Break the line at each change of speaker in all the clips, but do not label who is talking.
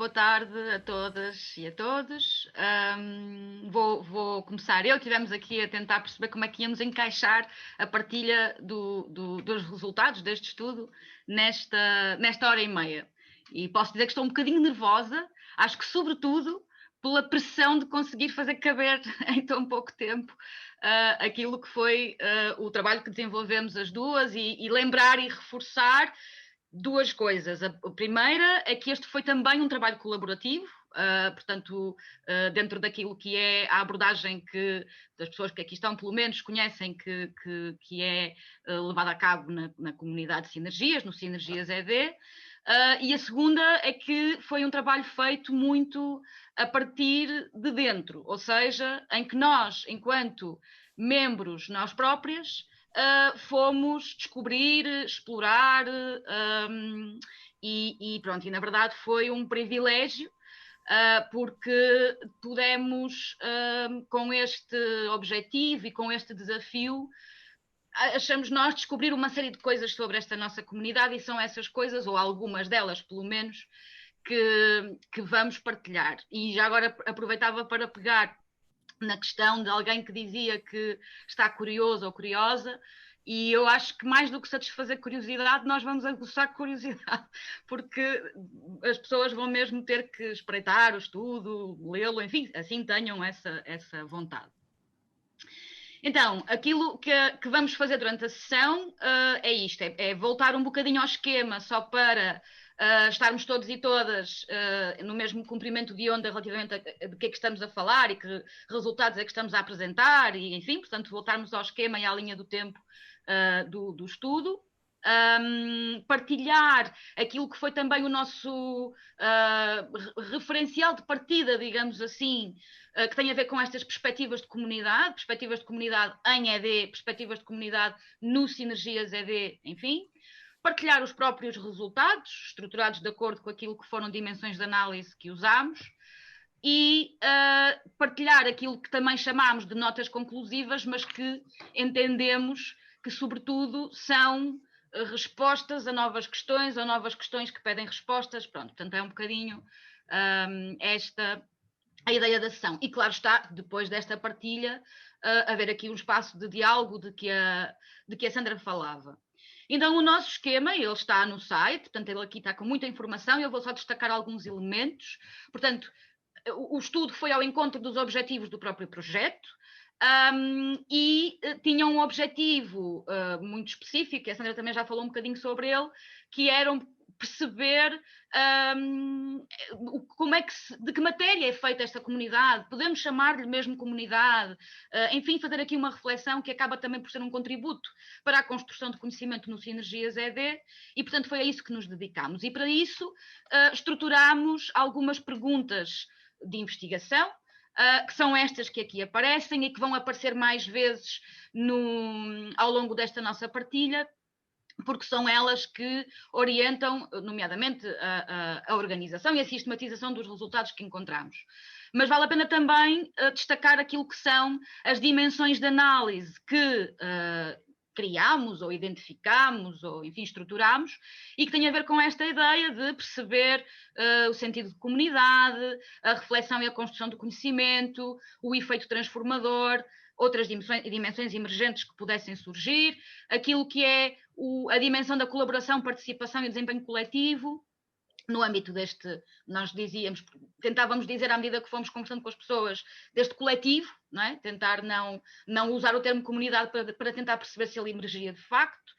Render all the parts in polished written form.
boa tarde a todas e a todos. Vou começar eu. Tivemos aqui a tentar perceber como é que íamos encaixar a partilha dos resultados deste estudo nesta hora e meia. E posso dizer que estou um bocadinho nervosa, acho que sobretudo pela pressão de conseguir fazer caber em tão pouco tempo aquilo que foi o trabalho que desenvolvemos as duas e lembrar e reforçar duas coisas. A primeira é que este foi também um trabalho colaborativo, portanto, dentro daquilo que é a abordagem que as pessoas que aqui estão, pelo menos, conhecem que é levada a cabo na comunidade de Sinergias, no Sinergias ED. E a segunda é que foi um trabalho feito muito a partir de dentro, ou seja, em que nós, enquanto membros, nós próprias, fomos descobrir, explorar e pronto, e na verdade foi um privilégio porque pudemos, com este objetivo e com este desafio, achamos nós descobrir uma série de coisas sobre esta nossa comunidade e são essas coisas, ou algumas delas pelo menos, que vamos partilhar. E já agora aproveitava para pegar na questão de alguém que dizia que está curioso ou curiosa, e eu acho que mais do que satisfazer curiosidade, nós vamos aguçar curiosidade, porque as pessoas vão mesmo ter que espreitar o estudo, lê-lo, enfim, assim tenham essa vontade. Então, aquilo que vamos fazer durante a sessão é isto, é voltar um bocadinho ao esquema, só para estarmos todos e todas no mesmo comprimento de onda relativamente a de que é que estamos a falar e que resultados é que estamos a apresentar, e enfim, portanto, voltarmos ao esquema e à linha do tempo do estudo. Partilhar aquilo que foi também o nosso referencial de partida, digamos assim, que tem a ver com estas perspectivas de comunidade em ED, perspectivas de comunidade no Sinergias ED, enfim. Partilhar os próprios resultados, estruturados de acordo com aquilo que foram dimensões de análise que usámos, e partilhar aquilo que também chamámos de notas conclusivas, mas que entendemos que, sobretudo, são respostas a novas questões ou novas questões que pedem respostas. Pronto, portanto, é um bocadinho esta a ideia da sessão. E claro está, depois desta partilha, haver aqui um espaço de diálogo de que a Sandra falava. Então, o nosso esquema, ele está no site, portanto, ele aqui está com muita informação, eu vou só destacar alguns elementos. Portanto, o estudo foi ao encontro dos objetivos do próprio projeto, e tinha um objetivo muito específico, a Sandra também já falou um bocadinho sobre ele, que era perceber como é que de que matéria é feita esta comunidade, podemos chamar-lhe mesmo comunidade, enfim, fazer aqui uma reflexão que acaba também por ser um contributo para a construção de conhecimento no Sinergias ED, e portanto foi a isso que nos dedicámos, e para isso estruturámos algumas perguntas de investigação, que são estas que aqui aparecem e que vão aparecer mais vezes ao longo desta nossa partilha, porque são elas que orientam, nomeadamente, a organização e a sistematização dos resultados que encontramos. Mas vale a pena também destacar aquilo que são as dimensões de análise que criámos ou identificámos ou, enfim, estruturámos, e que tem a ver com esta ideia de perceber o sentido de comunidade, a reflexão e a construção do conhecimento, o efeito transformador, outras dimensões emergentes que pudessem surgir, aquilo que é a dimensão da colaboração, participação e desempenho coletivo, no âmbito deste, nós tentávamos dizer à medida que fomos conversando com as pessoas, deste coletivo, não é? Tentar não usar o termo comunidade para tentar perceber se ele emergia de facto,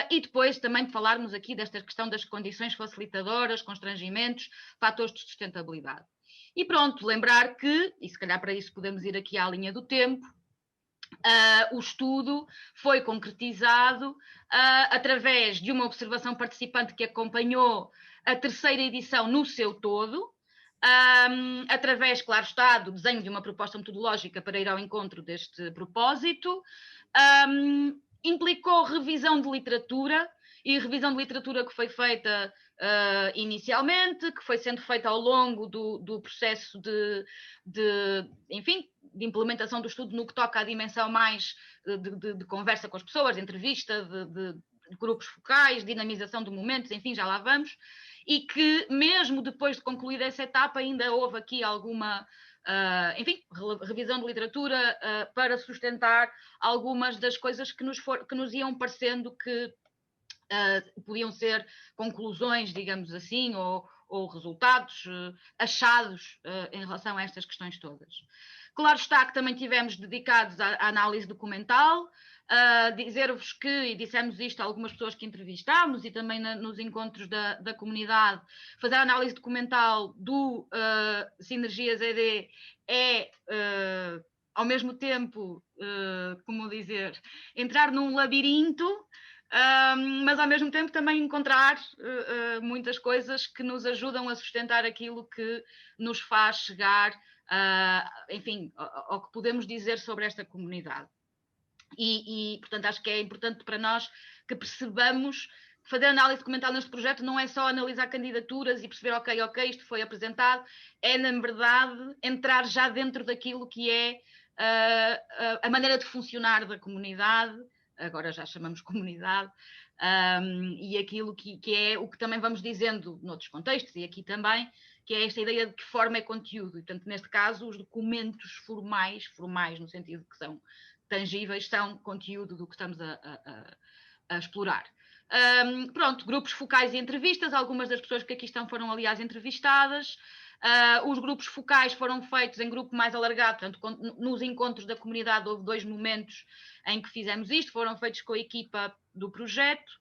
e depois também de falarmos aqui desta questão das condições facilitadoras, constrangimentos, fatores de sustentabilidade. E pronto, lembrar que, e se calhar para isso podemos ir aqui à linha do tempo, o estudo foi concretizado através de uma observação participante que acompanhou a terceira edição no seu todo, através, claro está, do desenho de uma proposta metodológica para ir ao encontro deste propósito, implicou revisão de literatura, e revisão de literatura que foi feita inicialmente, que foi sendo feita ao longo do processo enfim, de implementação do estudo no que toca à dimensão mais de conversa com as pessoas, de entrevista, grupos focais, dinamização de momentos, enfim, já lá vamos, e que mesmo depois de concluída essa etapa ainda houve aqui alguma, enfim, revisão de literatura para sustentar algumas das coisas que nos iam parecendo que podiam ser conclusões, digamos assim, ou resultados achados em relação a estas questões todas. Claro está que também tivemos dedicados à análise documental, dizer-vos que, e dissemos isto a algumas pessoas que entrevistámos e também nos encontros da comunidade, fazer a análise documental do Sinergias ED é, ao mesmo tempo, como dizer, entrar num labirinto, mas ao mesmo tempo também encontrar muitas coisas que nos ajudam a sustentar aquilo que nos faz chegar, enfim, ao que podemos dizer sobre esta comunidade. E, portanto, acho que é importante para nós que percebamos que fazer análise documental neste projeto não é só analisar candidaturas e perceber, ok, isto foi apresentado, é, na verdade, entrar já dentro daquilo que é a maneira de funcionar da comunidade, agora já chamamos comunidade, e aquilo que é o que também vamos dizendo noutros contextos, e aqui também, que é esta ideia de que forma é conteúdo. E, portanto, neste caso, os documentos formais no sentido que são tangíveis, são conteúdo do que estamos a explorar. Pronto, grupos focais e entrevistas, algumas das pessoas que aqui estão foram, aliás, entrevistadas. Os grupos focais foram feitos em grupo mais alargado, portanto, nos encontros da comunidade houve 2 momentos em que fizemos isto, foram feitos com a equipa do projeto,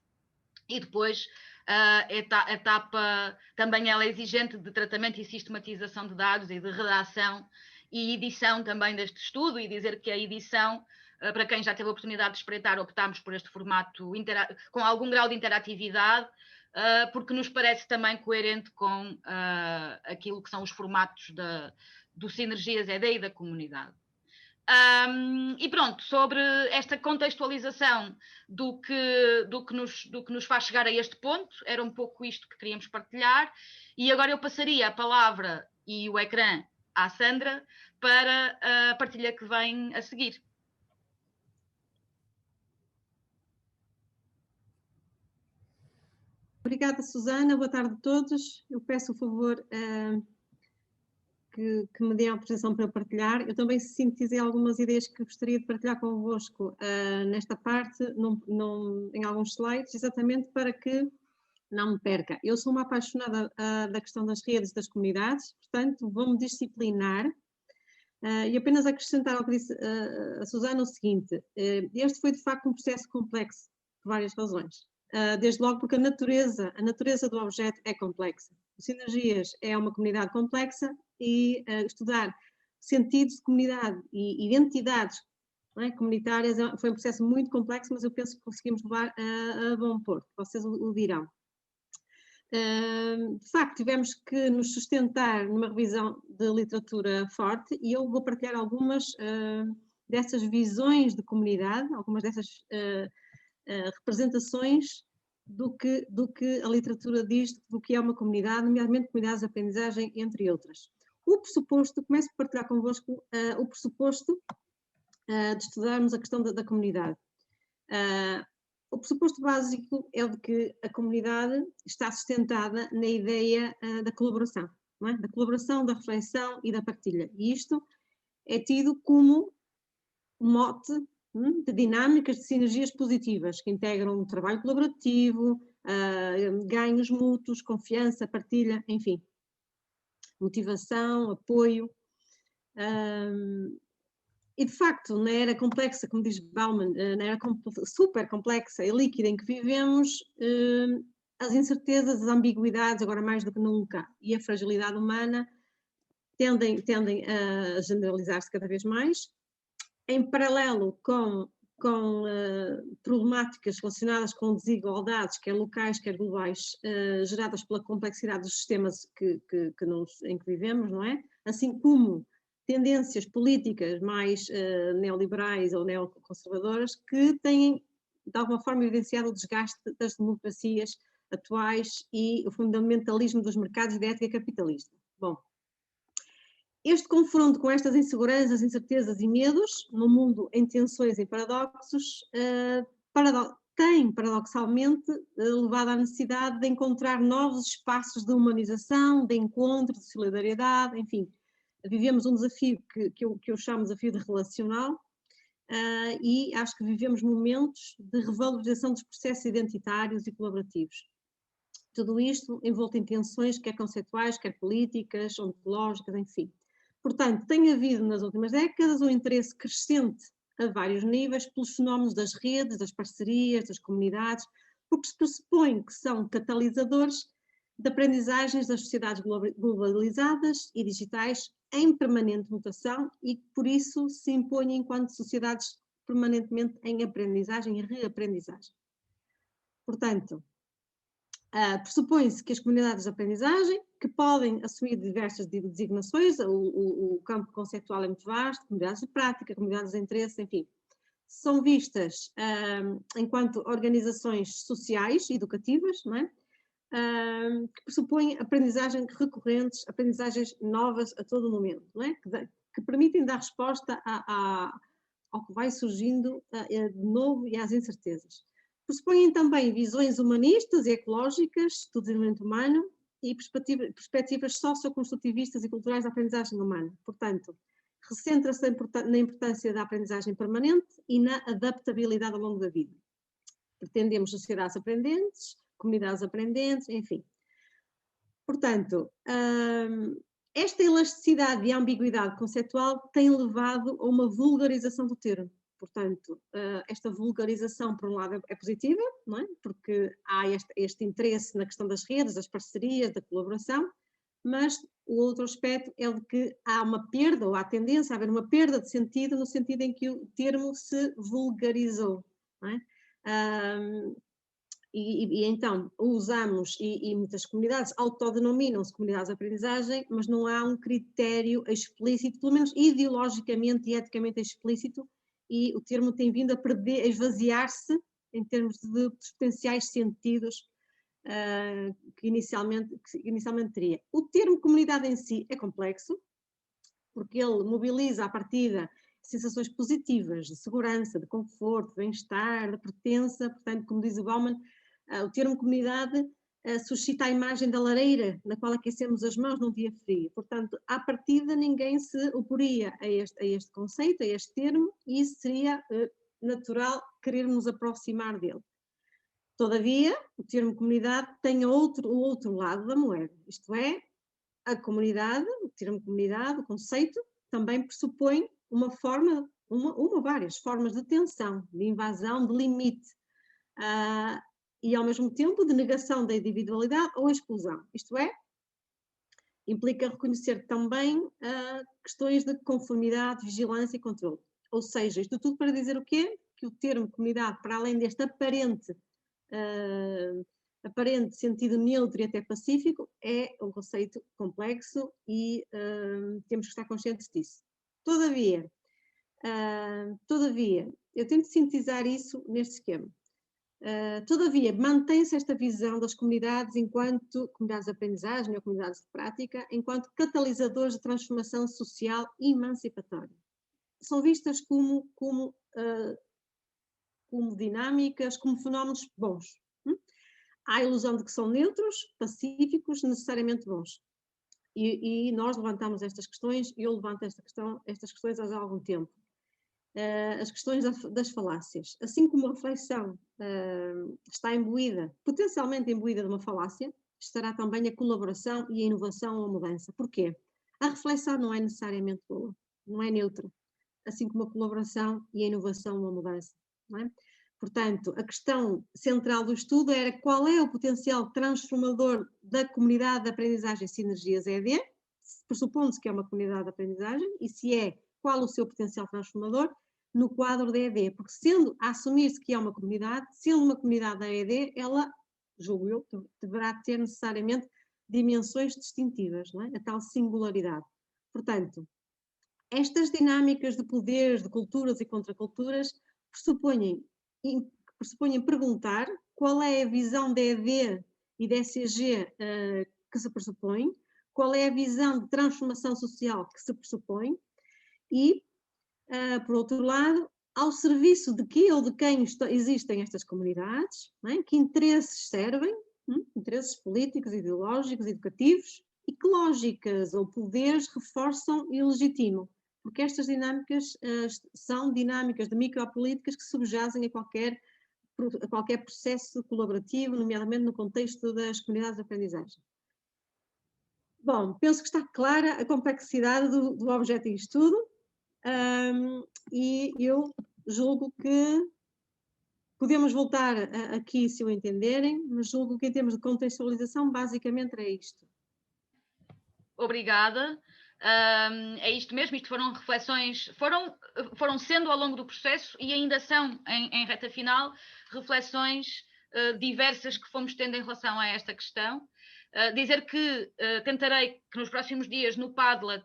e depois a etapa também ela é exigente de tratamento e sistematização de dados e de redação e edição também deste estudo, e dizer que a edição, para quem já teve a oportunidade de espreitar, optámos por este formato com algum grau de interatividade, porque nos parece também coerente com aquilo que são os formatos do Sinergias ED e da comunidade. E pronto, sobre esta contextualização do que nos faz chegar a este ponto, era um pouco isto que queríamos partilhar, e agora eu passaria a palavra e o ecrã à Sandra para a partilha que vem a seguir.
Obrigada, Susana. Boa tarde a todos. Eu peço o favor que me dêem autorização para partilhar. Eu também sintetizei algumas ideias que gostaria de partilhar convosco nesta parte, em alguns slides, exatamente para que não me perca. Eu sou uma apaixonada da questão das redes, das comunidades, portanto, vou-me disciplinar e apenas acrescentar ao que disse a Susana o seguinte: este foi de facto um processo complexo, por várias razões. Desde logo porque a natureza do objeto é complexa. O Sinergias é uma comunidade complexa e estudar sentidos de comunidade e identidades comunitárias foi um processo muito complexo, mas eu penso que conseguimos levar a bom porto, vocês o dirão. De facto, tivemos que nos sustentar numa revisão de literatura forte, e eu vou partilhar algumas dessas visões de comunidade, algumas dessas representações do que a literatura diz do que é uma comunidade, nomeadamente comunidades de aprendizagem, entre outras. O pressuposto, começo a partilhar convosco o pressuposto de estudarmos a questão da comunidade. O pressuposto básico é o de que a comunidade está sustentada na ideia da colaboração, não é? Da colaboração, da reflexão e da partilha. E isto é tido como mote de dinâmicas de sinergias positivas que integram o trabalho colaborativo, ganhos mútuos, confiança, partilha, enfim, motivação, apoio. E de facto, na era complexa, como diz Bauman, na era super complexa e líquida em que vivemos, as incertezas, as ambiguidades, agora mais do que nunca, e a fragilidade humana tendem a generalizar-se cada vez mais. Em paralelo com problemáticas relacionadas com desigualdades, quer locais, quer globais, geradas pela complexidade dos sistemas em que vivemos, não é? Assim como tendências políticas mais neoliberais ou neoconservadoras que têm, de alguma forma, evidenciado o desgaste das democracias atuais e o fundamentalismo dos mercados e da ética capitalista. Bom, este confronto com estas inseguranças, incertezas e medos, no mundo em tensões e paradoxos, tem, paradoxalmente, levado à necessidade de encontrar novos espaços de humanização, de encontro, de solidariedade, enfim. Vivemos um desafio que eu chamo de desafio de relacional, e acho que vivemos momentos de revalorização dos processos identitários e colaborativos. Tudo isto envolto em tensões, quer conceituais, quer políticas, ontológicas, enfim. Portanto, tem havido nas últimas décadas um interesse crescente a vários níveis pelos fenómenos das redes, das parcerias, das comunidades, porque se pressupõe que são catalisadores de aprendizagens das sociedades globalizadas e digitais em permanente mutação e que por isso se impõem enquanto sociedades permanentemente em aprendizagem e reaprendizagem. Portanto, pressupõe-se que as comunidades de aprendizagem, que podem assumir diversas designações, o campo conceitual é muito vasto, comunidades de prática, comunidades de interesse, enfim, são vistas enquanto organizações sociais, educativas, não é? Que pressupõem aprendizagem recorrentes, aprendizagens novas a todo momento, não é? Que permitem dar resposta ao que vai surgindo de novo e às incertezas. Pressupõem também visões humanistas e ecológicas do desenvolvimento humano e perspectivas socioconstrutivistas e culturais da aprendizagem humana. Portanto, recentra-se na importância da aprendizagem permanente e na adaptabilidade ao longo da vida. Pretendemos sociedades aprendentes, comunidades aprendentes, enfim. Portanto, esta elasticidade e ambiguidade conceitual tem levado a uma vulgarização do termo. Portanto, esta vulgarização, por um lado, é positiva, não é? Porque há este interesse na questão das redes, das parcerias, da colaboração, mas o outro aspecto é o de que há uma perda, ou há tendência a haver uma perda de sentido, no sentido em que o termo se vulgarizou, não é? E então o usamos e muitas comunidades autodenominam-se comunidades de aprendizagem, mas não há um critério explícito, pelo menos ideologicamente e eticamente explícito, e o termo tem vindo a perder, a esvaziar-se em termos de potenciais sentidos que inicialmente teria. O termo comunidade em si é complexo, porque ele mobiliza à partida sensações positivas de segurança, de conforto, de bem-estar, de pertença. Portanto, como diz o Bauman, o termo comunidade suscita a imagem da lareira na qual aquecemos as mãos num dia frio. Portanto, à partida ninguém se oporia a este conceito, a este termo, e isso seria natural querermos aproximar dele. Todavia, o termo comunidade tem o outro lado da moeda, isto é, a comunidade, o termo comunidade, o conceito, também pressupõe uma forma, várias formas de tensão, de invasão, de limite, e ao mesmo tempo de negação da individualidade ou exclusão. Isto é, implica reconhecer também questões de conformidade, vigilância e controle. Ou seja, isto tudo para dizer o quê? Que o termo comunidade, para além deste aparente sentido neutro e até pacífico, é um conceito complexo e temos que estar conscientes disso. Todavia, eu tento sintetizar isso neste esquema. Todavia, mantém-se esta visão das comunidades enquanto comunidades de aprendizagem ou comunidades de prática, enquanto catalisadores de transformação social e emancipatória. São vistas como dinâmicas, como fenómenos bons. Há a ilusão de que são neutros, pacíficos, necessariamente bons. E nós levantamos estas questões, eu levanto estas questões há algum tempo. As questões das falácias. Assim como a reflexão está potencialmente imbuída de uma falácia, estará também a colaboração e a inovação ou a mudança. Porquê? A reflexão não é necessariamente boa, não é neutra, assim como a colaboração e a inovação ou a mudança. Não é? Portanto, a questão central do estudo era qual é o potencial transformador da comunidade de aprendizagem Sinergias ED, pressupondo-se que é uma comunidade de aprendizagem, e se é, qual o seu potencial transformador no quadro da ED, porque sendo a assumir-se que é uma comunidade, sendo uma comunidade da ED, ela, julgo eu, deverá ter necessariamente dimensões distintivas, não é? A tal singularidade. Portanto, estas dinâmicas de poderes, de culturas e contraculturas pressupõem perguntar qual é a visão da ED e da ECG que se pressupõe, qual é a visão de transformação social que se pressupõe e, por outro lado, ao serviço de que ou de quem existem estas comunidades, não é? Que interesses servem, interesses políticos, ideológicos, educativos, e que lógicas ou poderes reforçam e legitimam. Porque estas dinâmicas são dinâmicas de micropolíticas que subjazem a qualquer processo colaborativo, nomeadamente no contexto das comunidades de aprendizagem. Bom, penso que está clara a complexidade do objeto de estudo, e eu julgo que podemos voltar aqui se o entenderem, mas julgo que em termos de contextualização basicamente é isto.
Obrigada. É isto mesmo, isto foram reflexões, foram sendo ao longo do processo e ainda são em reta final, reflexões diversas que fomos tendo em relação a esta questão. Dizer que tentarei que nos próximos dias no Padlet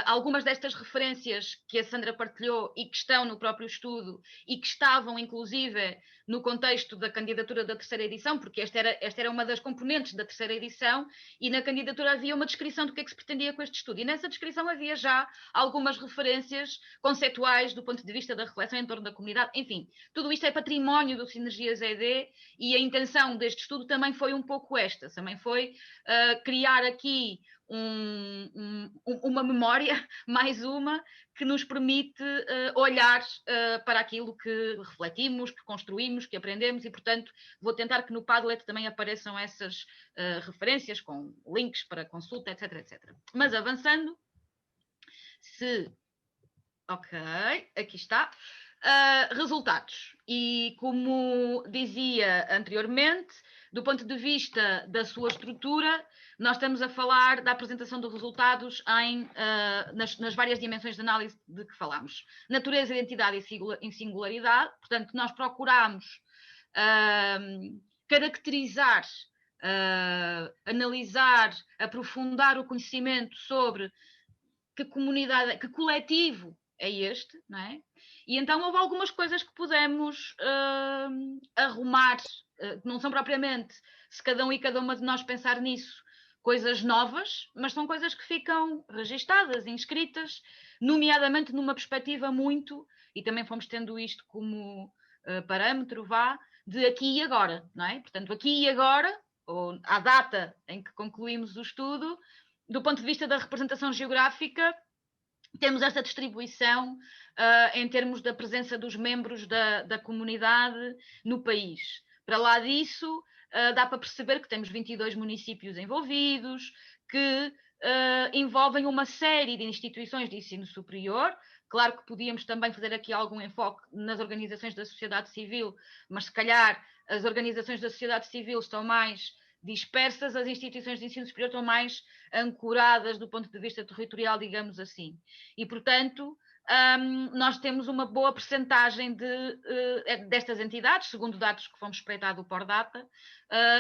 algumas destas referências que a Sandra partilhou e que estão no próprio estudo e que estavam inclusive no contexto da candidatura da terceira edição, porque esta era uma das componentes da terceira edição, e na candidatura havia uma descrição do que é que se pretendia com este estudo, e nessa descrição havia já algumas referências conceituais do ponto de vista da reflexão em torno da comunidade. Enfim, tudo isto é património do Sinergias ED, e a intenção deste estudo também foi um pouco esta, também foi criar aqui uma memória, mais uma, que nos permite olhar para aquilo que refletimos, que construímos, que aprendemos, e, portanto, vou tentar que no Padlet também apareçam essas referências com links para consulta, etc, etc. Mas avançando, Ok, aqui está. Resultados. E como dizia anteriormente, do ponto de vista da sua estrutura, nós estamos a falar da apresentação de resultados nas várias dimensões de análise de que falamos. Natureza, identidade e singularidade. Portanto, nós procuramos caracterizar, analisar, aprofundar o conhecimento sobre que comunidade, que coletivo é este, não é? E então houve algumas coisas que pudemos arrumar, não são propriamente, se cada um e cada uma de nós pensar nisso, coisas novas, mas são coisas que ficam registadas, inscritas, nomeadamente numa perspectiva muito, e também fomos tendo isto como parâmetro, de aqui e agora, não é? Portanto, aqui e agora, ou à data em que concluímos o estudo, do ponto de vista da representação geográfica, temos esta distribuição em termos da presença dos membros da comunidade no país. Para lá disso, dá para perceber que temos 22 municípios envolvidos, que envolvem uma série de instituições de ensino superior. Claro que podíamos também fazer aqui algum enfoque nas organizações da sociedade civil, mas se calhar as organizações da sociedade civil estão mais dispersas, as instituições de ensino superior estão mais ancoradas do ponto de vista territorial, digamos assim. E, portanto, nós temos uma boa percentagem destas entidades, segundo dados que fomos espreitar do Pordata,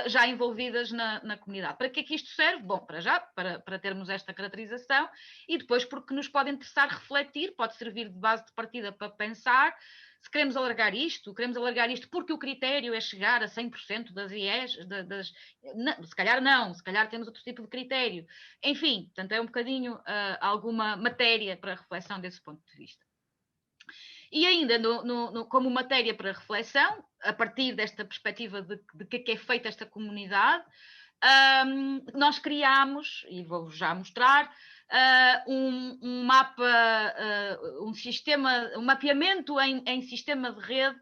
já envolvidas na comunidade. Para que é que isto serve? Bom, para já, para termos esta caracterização, e depois porque nos pode interessar refletir, pode servir de base de partida para pensar se queremos alargar isto porque o critério é chegar a 100% das IES, não, se calhar não, se calhar temos outro tipo de critério. Enfim, portanto, é um bocadinho alguma matéria para reflexão desse ponto de vista. E ainda como matéria para reflexão, a partir desta perspectiva de que é feita esta comunidade, nós criámos, e vou já mostrar, um mapa, um mapeamento em sistema de rede,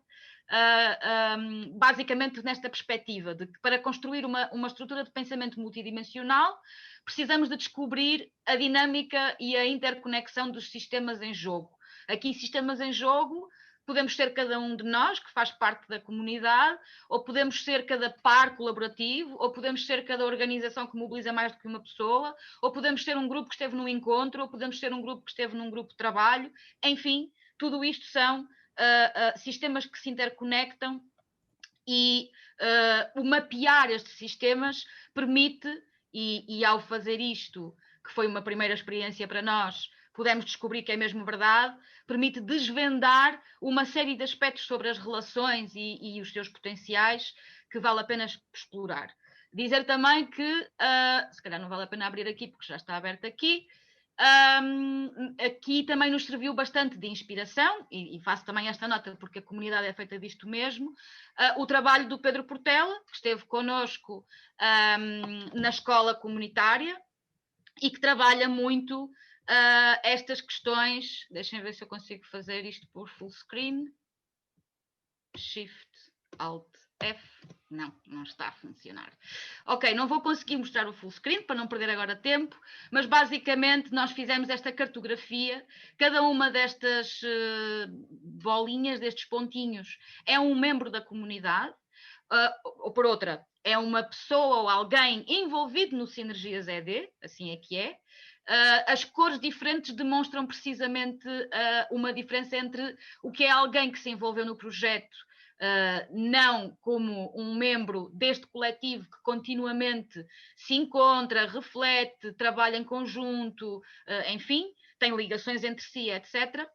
basicamente nesta perspectiva de que para construir uma estrutura de pensamento multidimensional precisamos de descobrir a dinâmica e a interconexão dos sistemas em jogo. Aqui, sistemas em jogo, podemos ser cada um de nós, que faz parte da comunidade, ou podemos ser cada par colaborativo, ou podemos ser cada organização que mobiliza mais do que uma pessoa, ou podemos ser um grupo que esteve num encontro, ou podemos ser um grupo que esteve num grupo de trabalho. Enfim, tudo isto são sistemas que se interconectam, e o mapear estes sistemas permite, e ao fazer isto, que foi uma primeira experiência para nós, pudemos descobrir que é mesmo verdade, permite desvendar uma série de aspectos sobre as relações e os seus potenciais que vale a pena explorar. Dizer também que, se calhar não vale a pena abrir aqui porque já está aberto aqui, Aqui também nos serviu bastante de inspiração, e faço também esta nota porque a comunidade é feita disto mesmo, o trabalho do Pedro Portela, que esteve connosco na escola comunitária e que trabalha muito estas questões. Deixem ver se eu consigo fazer isto por full screen. Shift, Alt, F. Não está a funcionar. Ok, não vou conseguir mostrar o full screen para não perder agora tempo, mas basicamente nós fizemos esta cartografia. Cada uma destas bolinhas, destes pontinhos, é um membro da comunidade, ou por outra, é uma pessoa ou alguém envolvido no Sinergias ED, assim é que é. As cores diferentes demonstram precisamente uma diferença entre o que é alguém que se envolveu no projeto, não como um membro deste coletivo que continuamente se encontra, reflete, trabalha em conjunto, enfim, tem ligações entre si, etc.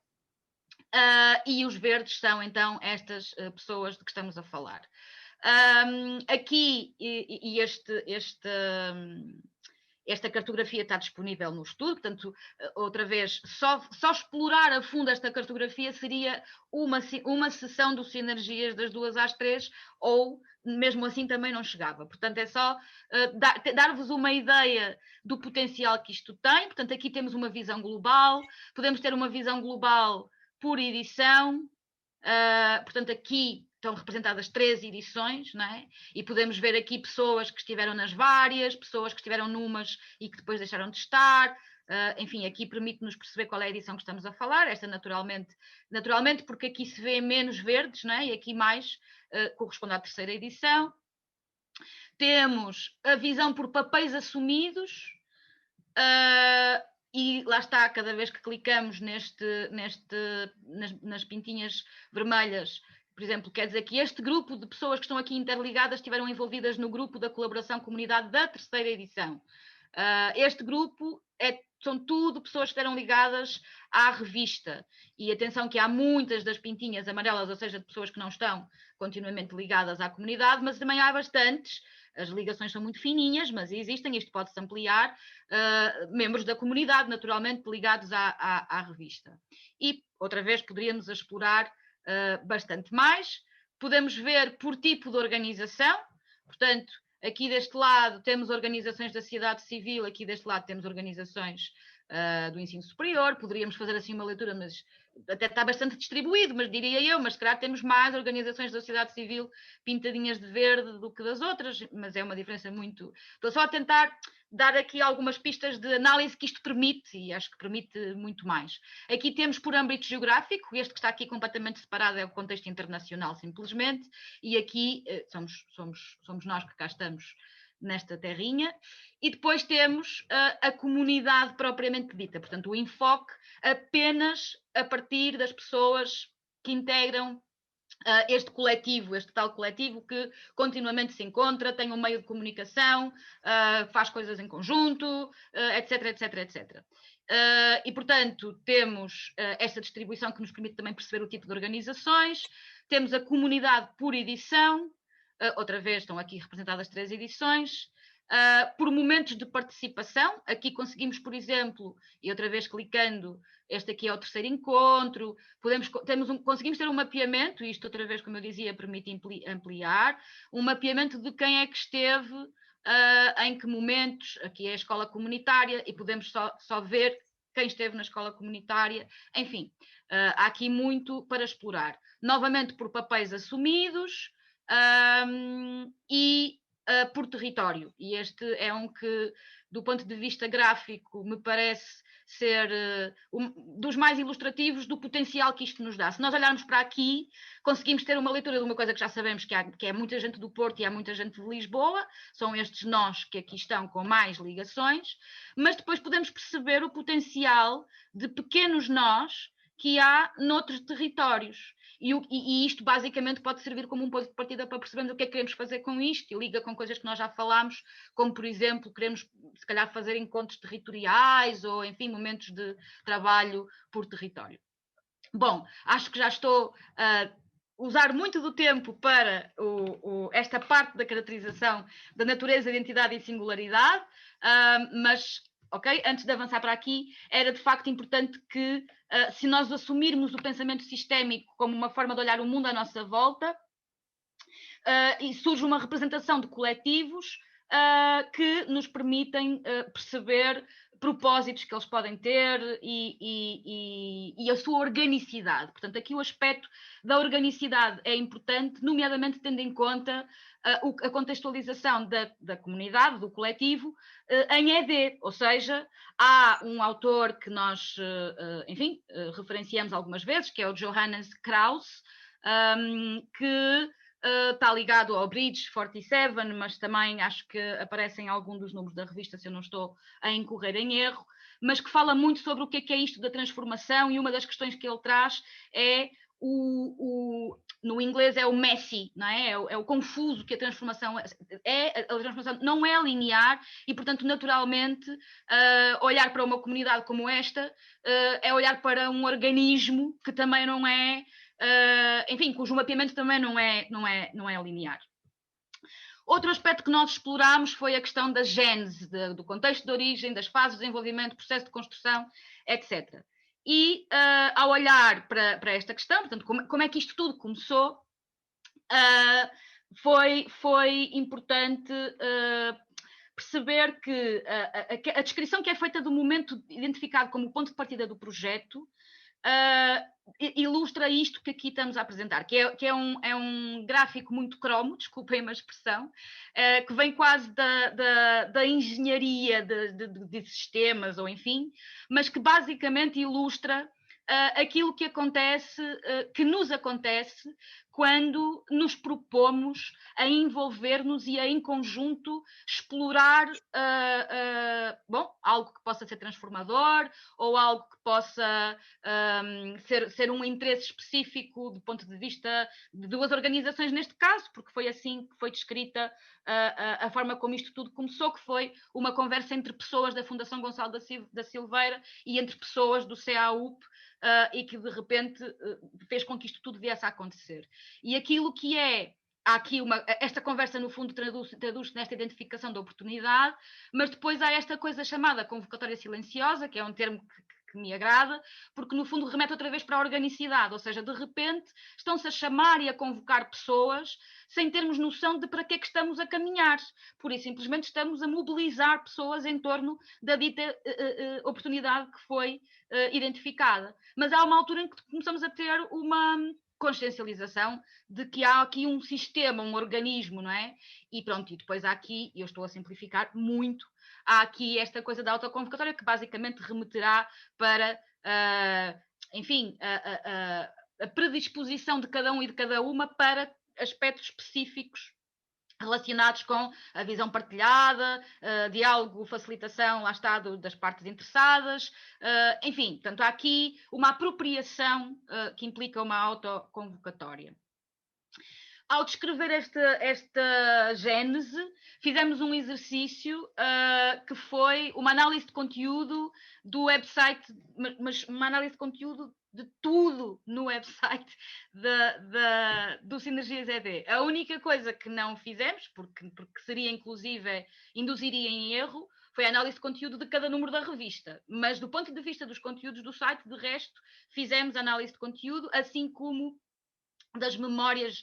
E os verdes são então estas pessoas de que estamos a falar. Aqui, esta cartografia está disponível no estudo, portanto, outra vez, só explorar a fundo esta cartografia seria uma sessão do Sinergias das 2 às 3, ou mesmo assim também não chegava. Portanto, é só dar-vos uma ideia do potencial que isto tem. Portanto, aqui temos uma visão global, podemos ter uma visão global por edição. Portanto, aqui estão representadas 3 edições, não é? E podemos ver aqui pessoas que estiveram nas várias, pessoas que estiveram numas e que depois deixaram de estar. Enfim, aqui permite-nos perceber qual é a edição que estamos a falar. Esta naturalmente porque aqui se vê menos verdes, não é? E aqui mais corresponde à 3ª edição. Temos a visão por papéis assumidos. E lá está, cada vez que clicamos nas pintinhas vermelhas, por exemplo, quer dizer que este grupo de pessoas que estão aqui interligadas estiveram envolvidas no grupo da colaboração comunidade da 3ª edição. Este grupo são tudo pessoas que estiveram ligadas à revista. E atenção que há muitas das pintinhas amarelas, ou seja, de pessoas que não estão continuamente ligadas à comunidade, mas também há bastantes. As ligações são muito fininhas, mas existem, isto pode-se ampliar, membros da comunidade, naturalmente, ligados à revista. E, outra vez, poderíamos explorar bastante mais. Podemos ver por tipo de organização, portanto, aqui deste lado temos organizações da sociedade civil, aqui deste lado temos organizações do ensino superior. Poderíamos fazer assim uma leitura, mas até está bastante distribuído, mas diria eu, mas se calhar temos mais organizações da sociedade civil pintadinhas de verde do que das outras, mas é uma diferença muito... Estou só a tentar dar aqui algumas pistas de análise que isto permite, e acho que permite muito mais. Aqui temos por âmbito geográfico, este que está aqui completamente separado é o contexto internacional, simplesmente, e aqui somos nós que cá estamos nesta terrinha, e depois temos a comunidade propriamente dita, portanto o enfoque apenas a partir das pessoas que integram este coletivo, este tal coletivo que continuamente se encontra, tem um meio de comunicação, faz coisas em conjunto, etc, etc, etc. E, portanto, temos esta distribuição que nos permite também perceber o tipo de organizações, temos a comunidade por edição, outra vez estão aqui representadas 3 edições, por momentos de participação. Aqui conseguimos, por exemplo, e outra vez clicando, este aqui é o 3º encontro, conseguimos ter um mapeamento, isto outra vez, como eu dizia, permite ampliar, um mapeamento de quem é que esteve, em que momentos. Aqui é a escola comunitária e podemos só ver quem esteve na escola comunitária. Enfim, há aqui muito para explorar. Novamente por papéis assumidos, e por território, e este é um que, do ponto de vista gráfico, me parece ser dos mais ilustrativos do potencial que isto nos dá. Se nós olharmos para aqui, conseguimos ter uma leitura de uma coisa que já sabemos, que é muita gente do Porto e há muita gente de Lisboa, são estes nós que aqui estão com mais ligações, mas depois podemos perceber o potencial de pequenos nós que há noutros territórios. E isto basicamente pode servir como um ponto de partida para percebermos o que é que queremos fazer com isto, e liga com coisas que nós já falámos, como por exemplo, queremos se calhar fazer encontros territoriais ou enfim, momentos de trabalho por território. Bom, acho que já estou a usar muito do tempo para esta parte da caracterização da natureza, identidade e singularidade, mas ok? Antes de avançar para aqui, era de facto importante que, se nós assumirmos o pensamento sistémico como uma forma de olhar o mundo à nossa volta, e surge uma representação de coletivos que nos permitem perceber propósitos que eles podem ter e a sua organicidade. Portanto, aqui o aspecto da organicidade é importante, nomeadamente tendo em conta a contextualização da comunidade, do coletivo, em ED, ou seja, há um autor que nós, enfim, referenciamos algumas vezes, que é o Johannes Krauss, que está ligado ao Bridge 47, mas também acho que aparece em algum dos números da revista, se eu não estou a incorrer em erro, mas que fala muito sobre o que é isto da transformação, e uma das questões que ele traz é no inglês é o messy, não é? É o confuso que a transformação é. A transformação não é linear e, portanto, naturalmente, olhar para uma comunidade como esta é olhar para um organismo que também não é, enfim, cujo mapeamento também não é linear. Outro aspecto que nós explorámos foi a questão da gênese, do contexto de origem, das fases de desenvolvimento, processo de construção, etc. E ao olhar para esta questão, portanto, como é que isto tudo começou, foi importante perceber que a descrição que é feita do momento identificado como o ponto de partida do projeto ilustra isto que aqui estamos a apresentar, que é um gráfico muito cromo, desculpem a expressão, que vem quase da engenharia de sistemas, ou enfim, mas que basicamente ilustra aquilo que acontece, que nos acontece quando nos propomos a envolver-nos e a, em conjunto, explorar algo que possa ser transformador ou algo que possa ser um interesse específico do ponto de vista de duas organizações, neste caso, porque foi assim que foi descrita a forma como isto tudo começou, que foi uma conversa entre pessoas da Fundação Gonçalo da Silveira e entre pessoas do CAUP, e que de repente fez com que isto tudo viesse a acontecer. E aquilo que há aqui esta conversa no fundo traduz-se nesta identificação da oportunidade, mas depois há esta coisa chamada convocatória silenciosa, que é um termo que me agrada, porque no fundo remete outra vez para a organicidade, ou seja, de repente estão-se a chamar e a convocar pessoas sem termos noção de para que é que estamos a caminhar, por isso simplesmente estamos a mobilizar pessoas em torno da dita oportunidade que foi identificada. Mas há uma altura em que começamos a ter uma consciencialização de que há aqui um sistema, um organismo, não é? E pronto, e depois há aqui, eu estou a simplificar muito, há aqui esta coisa da autoconvocatória que basicamente remeterá para, enfim, a predisposição de cada um e de cada uma para aspectos específicos relacionados com a visão partilhada, diálogo, facilitação, lá está, das partes interessadas, enfim, portanto, há aqui uma apropriação que implica uma autoconvocatória. Ao descrever esta gênese, fizemos um exercício que foi uma análise de conteúdo do website, mas uma análise de conteúdo de tudo no website do Sinergias ED. A única coisa que não fizemos, porque seria inclusive, induziria em erro, foi a análise de conteúdo de cada número da revista. Mas do ponto de vista dos conteúdos do site, de resto, fizemos análise de conteúdo, assim como das memórias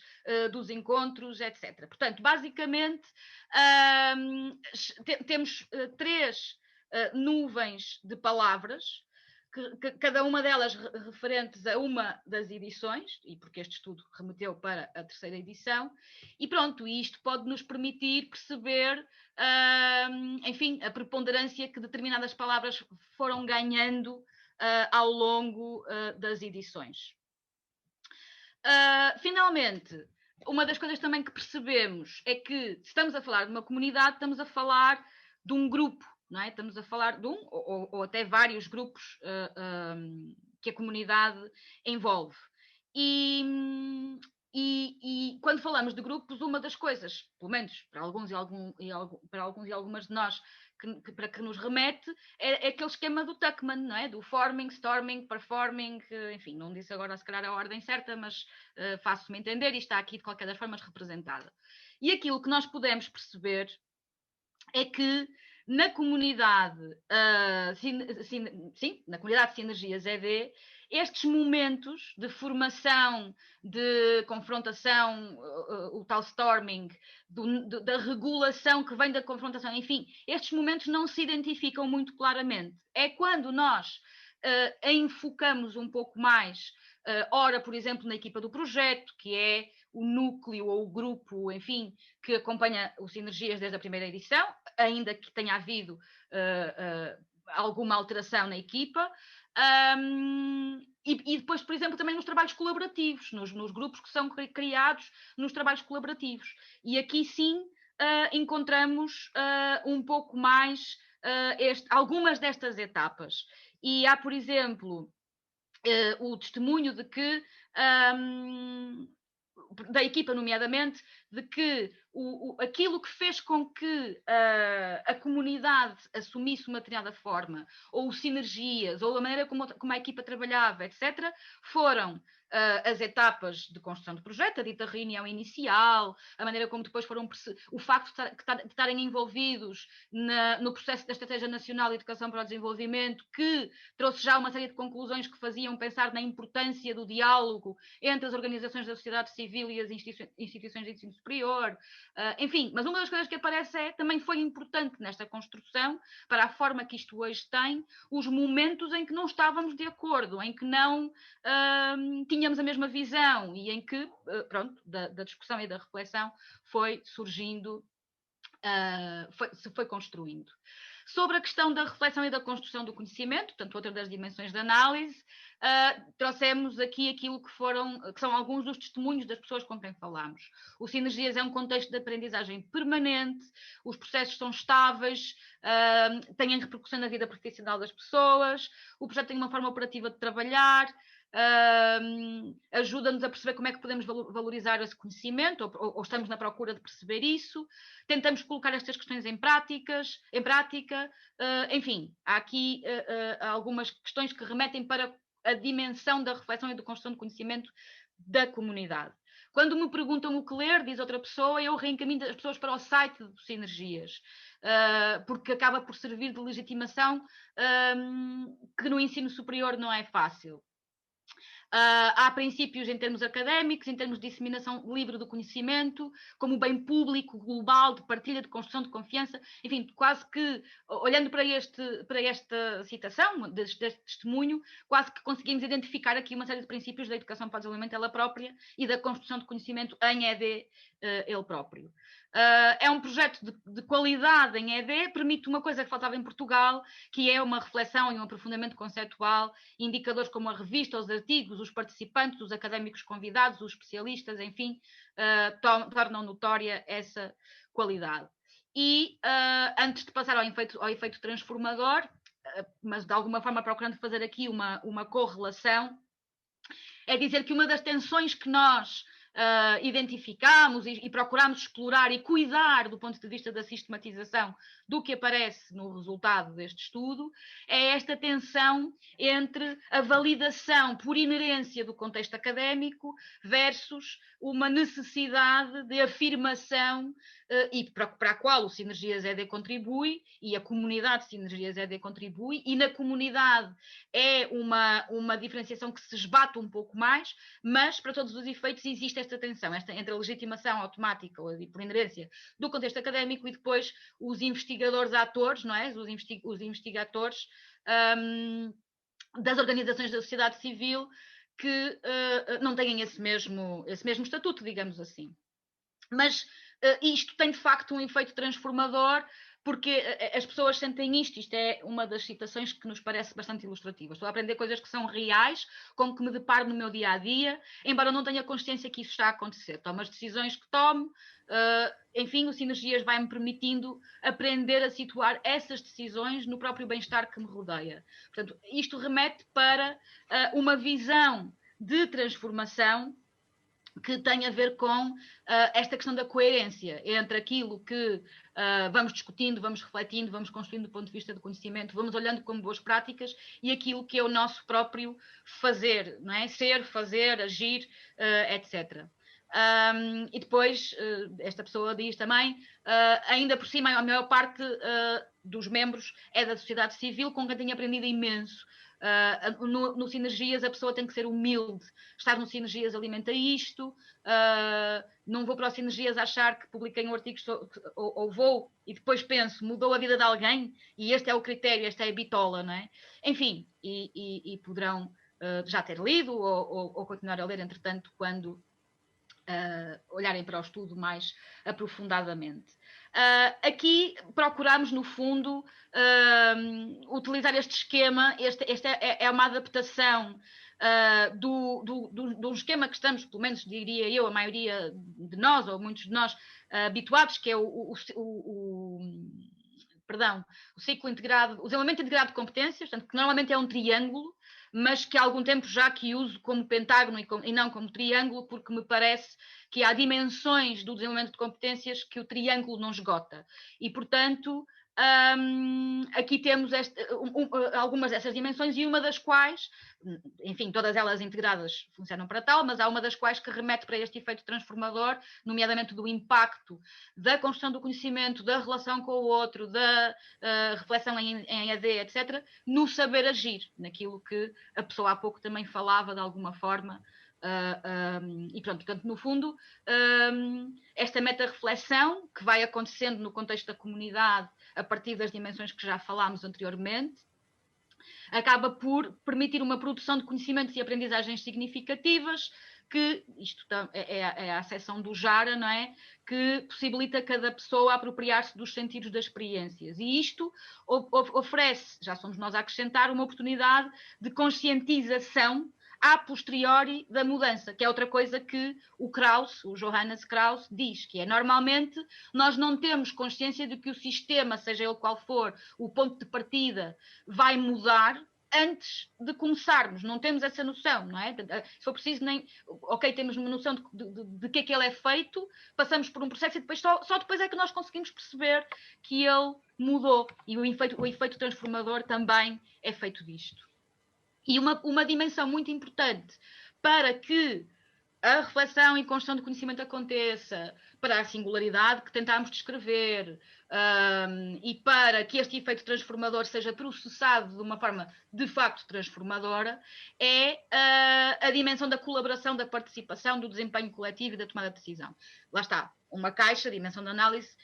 dos encontros, etc. Portanto, basicamente, temos 3 nuvens de palavras, que cada uma delas referentes a uma das edições, e porque este estudo remeteu para a 3ª edição, e pronto, isto pode nos permitir perceber, enfim, a preponderância que determinadas palavras foram ganhando ao longo das edições. Finalmente, uma das coisas também que percebemos é que, se estamos a falar de uma comunidade, estamos a falar de um grupo, não é? Estamos a falar de um ou até vários grupos que a comunidade envolve. E quando falamos de grupos, uma das coisas, pelo menos para alguns e algumas de nós, para que nos remete, é aquele esquema do Tuckman, não é? Do forming, storming, performing, enfim, não disse agora se calhar a ordem certa, mas faço-me entender e está aqui de qualquer das formas representada. E aquilo que nós podemos perceber é que na comunidade, sim, na comunidade de Sinergias ED, estes momentos de formação, de confrontação, o tal storming, da regulação que vem da confrontação, enfim, estes momentos não se identificam muito claramente. É quando nós enfocamos um pouco mais, ora, por exemplo, na equipa do projeto, que é o núcleo ou o grupo, enfim, que acompanha o Sinergias desde a primeira edição, ainda que tenha havido alguma alteração na equipa, e depois, por exemplo, também nos trabalhos colaborativos, nos grupos que são criados nos trabalhos colaborativos. E aqui sim encontramos um pouco mais algumas destas etapas. E há, por exemplo, o testemunho de que da equipa, nomeadamente, de que aquilo que fez com que a comunidade assumisse uma determinada forma, ou o Sinergias, ou a maneira como a equipa trabalhava, etc., foram as etapas de construção de projeto, a dita reunião inicial, a maneira como depois foram o facto de estarem envolvidos no processo da Estratégia Nacional de Educação para o Desenvolvimento, que trouxe já uma série de conclusões que faziam pensar na importância do diálogo entre as organizações da sociedade civil e as instituições de ensino superior, enfim, mas uma das coisas que aparece também foi importante nesta construção, para a forma que isto hoje tem, os momentos em que não estávamos de acordo, em que não tínhamos a mesma visão e em que, pronto, da discussão e da reflexão foi surgindo, se foi construindo. Sobre a questão da reflexão e da construção do conhecimento, portanto, outra das dimensões da análise, trouxemos aqui aquilo que são alguns dos testemunhos das pessoas com quem falamos. O Sinergias é um contexto de aprendizagem permanente, os processos são estáveis, têm repercussão na vida profissional das pessoas, o projeto tem uma forma operativa de trabalhar, ajuda-nos a perceber como é que podemos valorizar esse conhecimento, ou estamos na procura de perceber isso, tentamos colocar estas questões em prática, enfim, há aqui algumas questões que remetem para a dimensão da reflexão e da construção de conhecimento da comunidade. Quando me perguntam o que ler, diz outra pessoa, eu reencaminho as pessoas para o site do Sinergias, porque acaba por servir de legitimação, que no ensino superior não é fácil. Há princípios em termos académicos, em termos de disseminação livre do conhecimento, como bem público, global, de partilha, de construção de confiança, enfim, quase que, olhando para esta citação, deste testemunho, quase que conseguimos identificar aqui uma série de princípios da educação para o desenvolvimento ela própria e da construção de conhecimento em ED ele próprio. É um projeto de qualidade em ED, permite uma coisa que faltava em Portugal, que é uma reflexão e um aprofundamento conceptual, indicadores como a revista, os artigos, os participantes, os académicos convidados, os especialistas, enfim, tornam notória essa qualidade. E antes de passar ao efeito transformador, mas de alguma forma procurando fazer aqui uma correlação, é dizer que uma das tensões que nós identificamos e procuramos explorar e cuidar do ponto de vista da sistematização do que aparece no resultado deste estudo, é esta tensão entre a validação por inerência do contexto académico versus uma necessidade de afirmação e para a qual o Sinergias ED contribui e a comunidade Sinergias ED contribui, e na comunidade é uma diferenciação que se esbate um pouco mais, mas para todos os efeitos existe esta tensão entre a legitimação automática ou por inerência do contexto académico e depois os investigadores atores, não é? Os investigadores das organizações da sociedade civil que não têm esse mesmo estatuto, digamos assim. Mas isto tem de facto um efeito transformador, porque as pessoas sentem isto é uma das citações que nos parece bastante ilustrativa. Estou a aprender coisas que são reais, com que me deparo no meu dia-a-dia, embora eu não tenha consciência que isso está a acontecer. Tomo as decisões que tomo, enfim, o Sinergias vai-me permitindo aprender a situar essas decisões no próprio bem-estar que me rodeia. Portanto, isto remete para uma visão de transformação que tem a ver com esta questão da coerência entre aquilo que vamos discutindo, vamos refletindo, vamos construindo do ponto de vista do conhecimento, vamos olhando como boas práticas e aquilo que é o nosso próprio fazer, não é? Ser, fazer, agir, etc. E depois, esta pessoa diz também, ainda por cima, a maior parte dos membros é da sociedade civil, com quem tenho aprendido imenso. No Sinergias a pessoa tem que ser humilde. Estar no Sinergias alimenta isto. Não vou para o Sinergias achar que publiquei um artigo ou vou e depois penso, mudou a vida de alguém e este é o critério, esta é a bitola, não é? Enfim, e poderão já ter lido ou continuar a ler, entretanto, quando olharem para o estudo mais aprofundadamente. Aqui procuramos, no fundo, utilizar este esquema. Esta é uma adaptação de um esquema que estamos, pelo menos diria eu, a maioria de nós, ou muitos de nós, habituados, que é o ciclo integrado, o desenvolvimento integrado de competências, portanto, que normalmente é um triângulo, mas que há algum tempo já que uso como pentágono e não como triângulo, porque me parece que há dimensões do desenvolvimento de competências que o triângulo não esgota. E, portanto, aqui temos algumas dessas dimensões e uma das quais, enfim, todas elas integradas funcionam para tal, mas há uma das quais que remete para este efeito transformador, nomeadamente do impacto da construção do conhecimento, da relação com o outro, da reflexão em AD, etc., no saber agir, naquilo que a pessoa há pouco também falava de alguma forma. E pronto, portanto, no fundo, esta meta-reflexão que vai acontecendo no contexto da comunidade a partir das dimensões que já falámos anteriormente, acaba por permitir uma produção de conhecimentos e aprendizagens significativas, que isto é a acessão do Jara, não é? Que possibilita cada pessoa apropriar-se dos sentidos das experiências. E isto oferece, já somos nós a acrescentar, uma oportunidade de conscientização a posteriori da mudança, que é outra coisa que o Johannes Krauss, diz, que é normalmente nós não temos consciência de que o sistema, seja ele qual for, o ponto de partida, vai mudar antes de começarmos, não temos essa noção, não é? Se for preciso, temos uma noção de que é que ele é feito, passamos por um processo e depois só depois é que nós conseguimos perceber que ele mudou, e o efeito transformador também é feito disto. E uma dimensão muito importante para que a reflexão e construção de conhecimento aconteça, para a singularidade que tentámos descrever, e para que este efeito transformador seja processado de uma forma de facto transformadora, é a dimensão da colaboração, da participação, do desempenho coletivo e da tomada de decisão. Lá está, uma caixa, dimensão de análise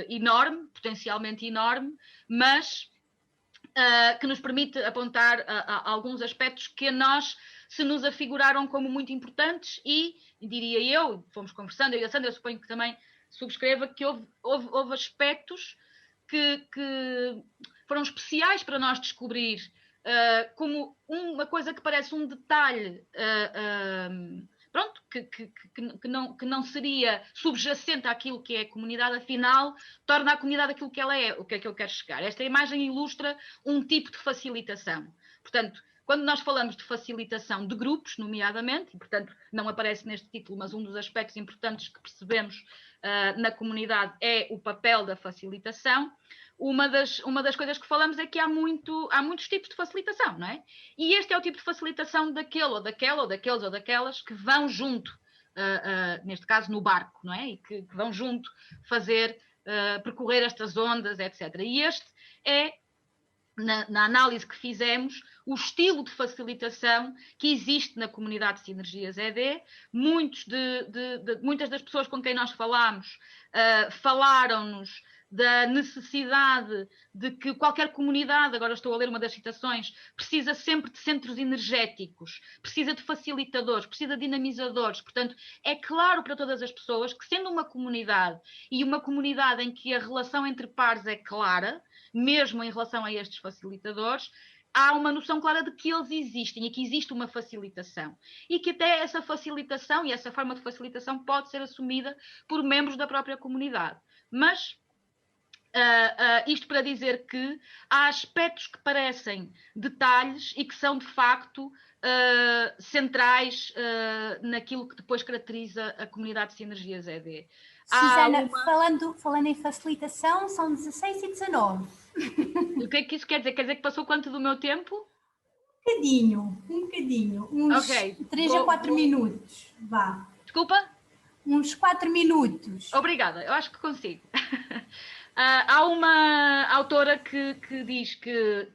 enorme, potencialmente enorme, mas que nos permite apontar a alguns aspectos que a nós se nos afiguraram como muito importantes e, diria eu, fomos conversando, eu e a Sandra, eu suponho que também subscreva, que houve aspectos que foram especiais para nós descobrir, como uma coisa que parece um detalhe, pronto, que não seria subjacente àquilo que é a comunidade, afinal, torna a comunidade aquilo que ela é. O que é que eu quero chegar? Esta imagem ilustra um tipo de facilitação. Portanto, quando nós falamos de facilitação de grupos, nomeadamente, e portanto não aparece neste título, mas um dos aspectos importantes que percebemos na comunidade é o papel da facilitação. Uma das coisas que falamos é que há muitos tipos de facilitação, não é? E este é o tipo de facilitação daquele ou daquela, ou daqueles ou daquelas que vão junto, neste caso no barco, não é? E que vão junto percorrer estas ondas, etc. E este é, na análise que fizemos, o estilo de facilitação que existe na comunidade de Sinergias ED. Muitas das pessoas com quem nós falámos falaram-nos da necessidade de que qualquer comunidade, agora estou a ler uma das citações, precisa sempre de centros energéticos, precisa de facilitadores, precisa de dinamizadores. Portanto, é claro para todas as pessoas que, sendo uma comunidade e uma comunidade em que a relação entre pares é clara, mesmo em relação a estes facilitadores, há uma noção clara de que eles existem e que existe uma facilitação. E que até essa facilitação e essa forma de facilitação pode ser assumida por membros da própria comunidade. Mas isto para dizer que há aspectos que parecem detalhes e que são de facto centrais naquilo que depois caracteriza a comunidade de Sinergias ED.
Susana, falando em facilitação, são 16 e 19.
O que é que isso quer dizer? Quer dizer que passou quanto do meu tempo?
Um bocadinho. Uns 3 a 4 minutos. Vá.
Desculpa?
uns 4 minutos.
Obrigada, eu acho que consigo. Há uma autora que diz que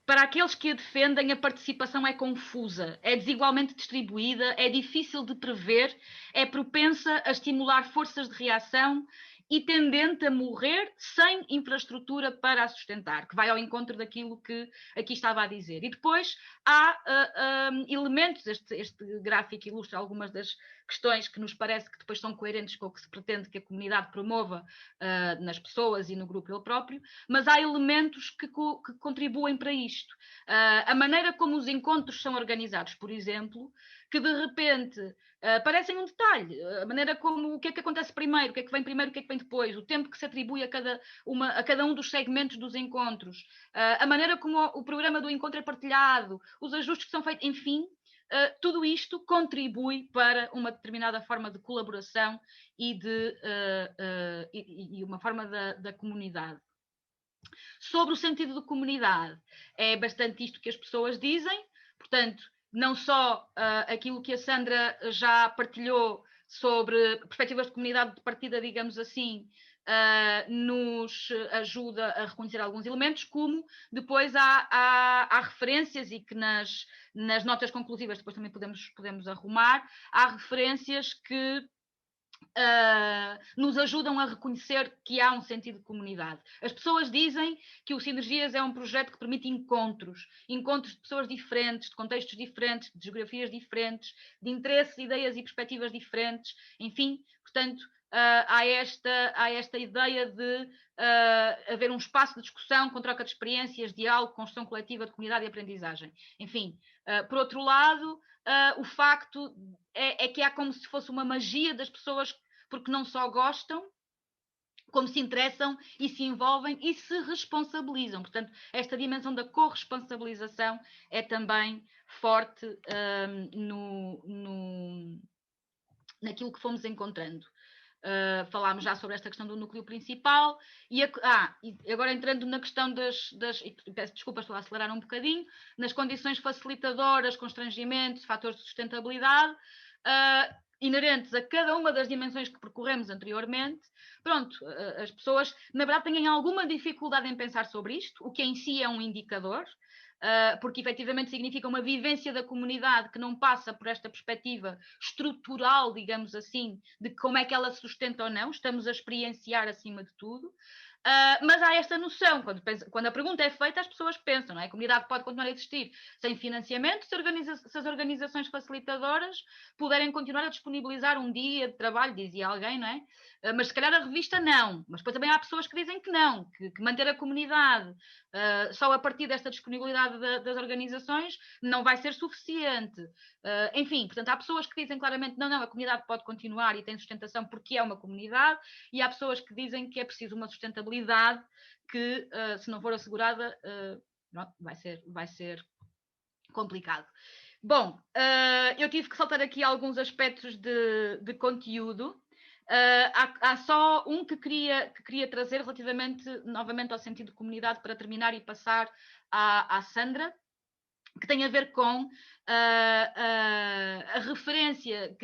para aqueles que a defendem, a participação é confusa, é desigualmente distribuída, é difícil de prever, é propensa a estimular forças de reação e tendente a morrer sem infraestrutura para a sustentar, que vai ao encontro daquilo que aqui estava a dizer. E depois há elementos, este gráfico ilustra algumas das questões que nos parece que depois são coerentes com o que se pretende que a comunidade promova nas pessoas e no grupo ele próprio, mas há elementos que contribuem para isto. A maneira como os encontros são organizados, por exemplo, que de repente parecem um detalhe, a maneira como, o que é que acontece primeiro, o que é que vem primeiro, o que é que vem depois, o tempo que se atribui a cada um dos segmentos dos encontros, a maneira como o programa do encontro é partilhado, os ajustes que são feitos, enfim, tudo isto contribui para uma determinada forma de colaboração e uma forma da comunidade. Sobre o sentido de comunidade, é bastante isto que as pessoas dizem, portanto, não só aquilo que a Sandra já partilhou sobre perspectivas de comunidade de partida, digamos assim, nos ajuda a reconhecer alguns elementos, como depois há referências, e que nas notas conclusivas depois também podemos arrumar, há referências que nos ajudam a reconhecer que há um sentido de comunidade. As pessoas dizem que o Sinergias é um projeto que permite encontros de pessoas diferentes, de contextos diferentes, de geografias diferentes, de interesses, ideias e perspectivas diferentes, enfim, portanto, há esta ideia de haver um espaço de discussão, com troca de experiências, diálogo, construção coletiva de comunidade e aprendizagem. Enfim, por outro lado, o facto é que há como se fosse uma magia das pessoas, porque não só gostam, como se interessam e se envolvem e se responsabilizam. Portanto, esta dimensão da corresponsabilização é também forte naquilo que fomos encontrando. Falámos já sobre esta questão do núcleo principal e agora entrando na questão peço desculpa, estou a acelerar um bocadinho, nas condições facilitadoras, constrangimentos, fatores de sustentabilidade, inerentes a cada uma das dimensões que percorremos anteriormente. Pronto, as pessoas na verdade têm alguma dificuldade em pensar sobre isto, o que em si é um indicador, porque efetivamente significa uma vivência da comunidade que não passa por esta perspectiva estrutural, digamos assim, de como é que ela se sustenta ou não, estamos a experienciar acima de tudo. Mas há esta noção, quando a pergunta é feita, as pessoas pensam, não é? A comunidade pode continuar a existir sem financiamento se as organizações facilitadoras puderem continuar a disponibilizar um dia de trabalho, dizia alguém, não é? Mas se calhar a revista não, mas depois também há pessoas que dizem que não, que manter a comunidade só a partir desta disponibilidade das organizações não vai ser suficiente. Enfim, portanto, há pessoas que dizem claramente não, a comunidade pode continuar e tem sustentação porque é uma comunidade, e há pessoas que dizem que é preciso uma sustentabilidade que, se não for assegurada, vai ser complicado. Bom, eu tive que saltar aqui alguns aspectos de conteúdo. Há só um que queria trazer relativamente novamente ao sentido de comunidade para terminar e passar à Sandra, que tem a ver com a referência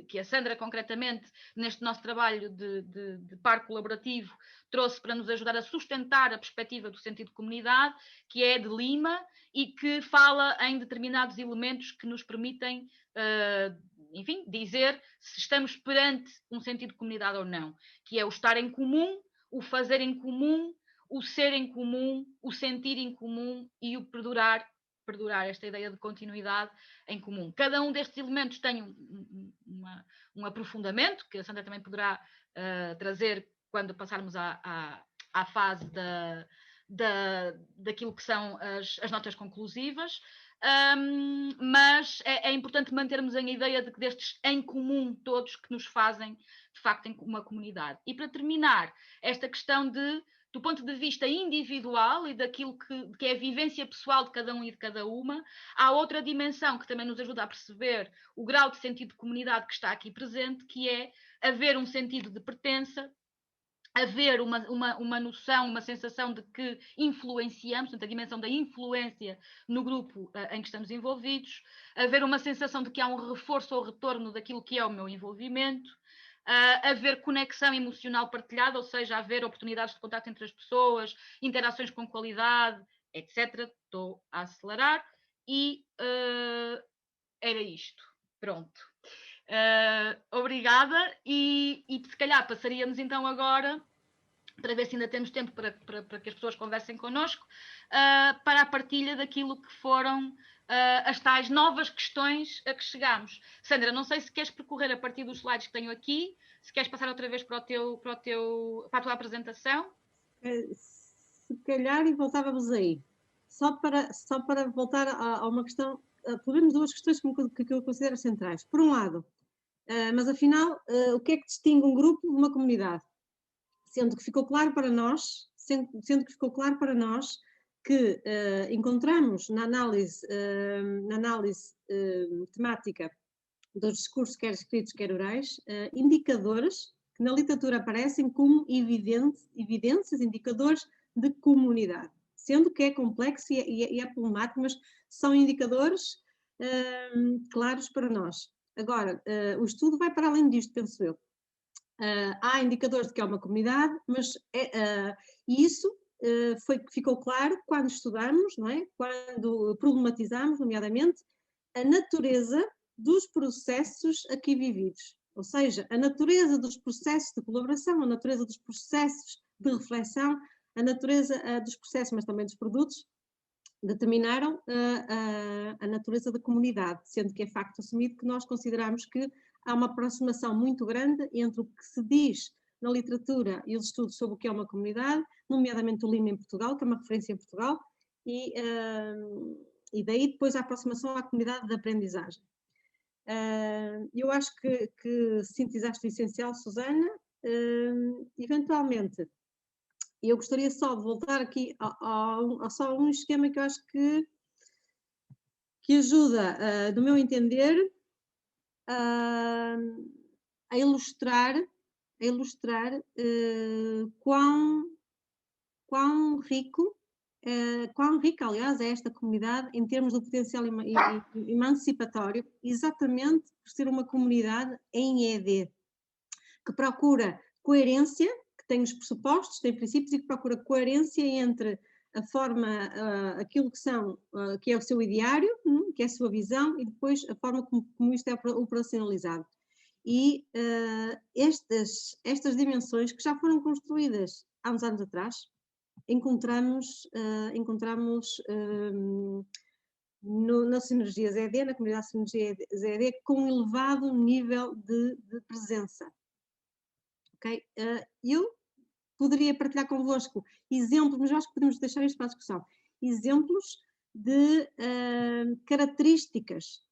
que a Sandra concretamente neste nosso trabalho de par colaborativo trouxe para nos ajudar a sustentar a perspectiva do sentido de comunidade, que é de Lima, e que fala em determinados elementos que nos permitem enfim, dizer se estamos perante um sentido de comunidade ou não, que é o estar em comum, o fazer em comum, o ser em comum, o sentir em comum e o perdurar, esta ideia de continuidade em comum. Cada um destes elementos tem um aprofundamento, que a Sandra também poderá trazer quando passarmos à fase daquilo que são as notas conclusivas. Mas é importante mantermos a ideia de que destes em comum todos que nos fazem de facto uma comunidade. E para terminar, esta questão do ponto de vista individual e daquilo que é a vivência pessoal de cada um e de cada uma, há outra dimensão que também nos ajuda a perceber o grau de sentido de comunidade que está aqui presente, que é haver um sentido de pertença haver uma noção, uma sensação de que influenciamos, portanto, a dimensão da influência no grupo em que estamos envolvidos, haver uma sensação de que há um reforço ou retorno daquilo que é o meu envolvimento, haver conexão emocional partilhada, ou seja, haver oportunidades de contato entre as pessoas, interações com qualidade, etc. Estou a acelerar e era isto. Pronto. Obrigada e se calhar passaríamos então agora, para ver se ainda temos tempo para que as pessoas conversem connosco, para a partilha daquilo que foram as tais novas questões a que chegámos. Sandra, não sei se queres percorrer a partir dos slides que tenho aqui, se queres passar outra vez para a tua apresentação.
Se calhar e voltávamos aí. Só para voltar a uma questão, pelo menos duas questões que eu considero centrais. Por um lado, mas afinal, o que é que distingue um grupo de uma comunidade? Sendo que ficou claro para nós, que encontramos na análise temática dos discursos, quer escritos, quer orais, indicadores que na literatura aparecem como evidências, indicadores de comunidade, sendo que é complexo e é problemático, mas são indicadores claros para nós. Agora, o estudo vai para além disto, penso eu. Há indicadores de que é uma comunidade, mas isso ficou claro quando estudamos, não é? Quando problematizamos, nomeadamente, a natureza dos processos aqui vividos. Ou seja, a natureza dos processos de colaboração, a natureza dos processos de reflexão, a natureza dos processos, mas também dos produtos, determinaram a natureza da comunidade, sendo que é facto assumido que nós consideramos que há uma aproximação muito grande entre o que se diz na literatura e os estudos sobre o que é uma comunidade, nomeadamente o Lean em Portugal, que é uma referência em Portugal, e daí depois a aproximação à comunidade de aprendizagem. Eu acho que sintetizaste o essencial, Susana. Eventualmente, eu gostaria só de voltar aqui a só um esquema que eu acho que ajuda, do meu entender, a ilustrar quão rica, aliás, é esta comunidade em termos do potencial emancipatório, exatamente por ser uma comunidade em ED, que procura coerência, que tem os pressupostos, tem princípios e que procura coerência entre a forma, aquilo que é o seu ideário, que é a sua visão, e depois a forma como isto é operacionalizado. E estas dimensões que já foram construídas há uns anos atrás, encontramos na Sinergias ED, na comunidade Sinergias ED, com um elevado nível de presença. Okay? Eu poderia partilhar convosco exemplos, mas eu acho que podemos deixar isto para a discussão, exemplos de características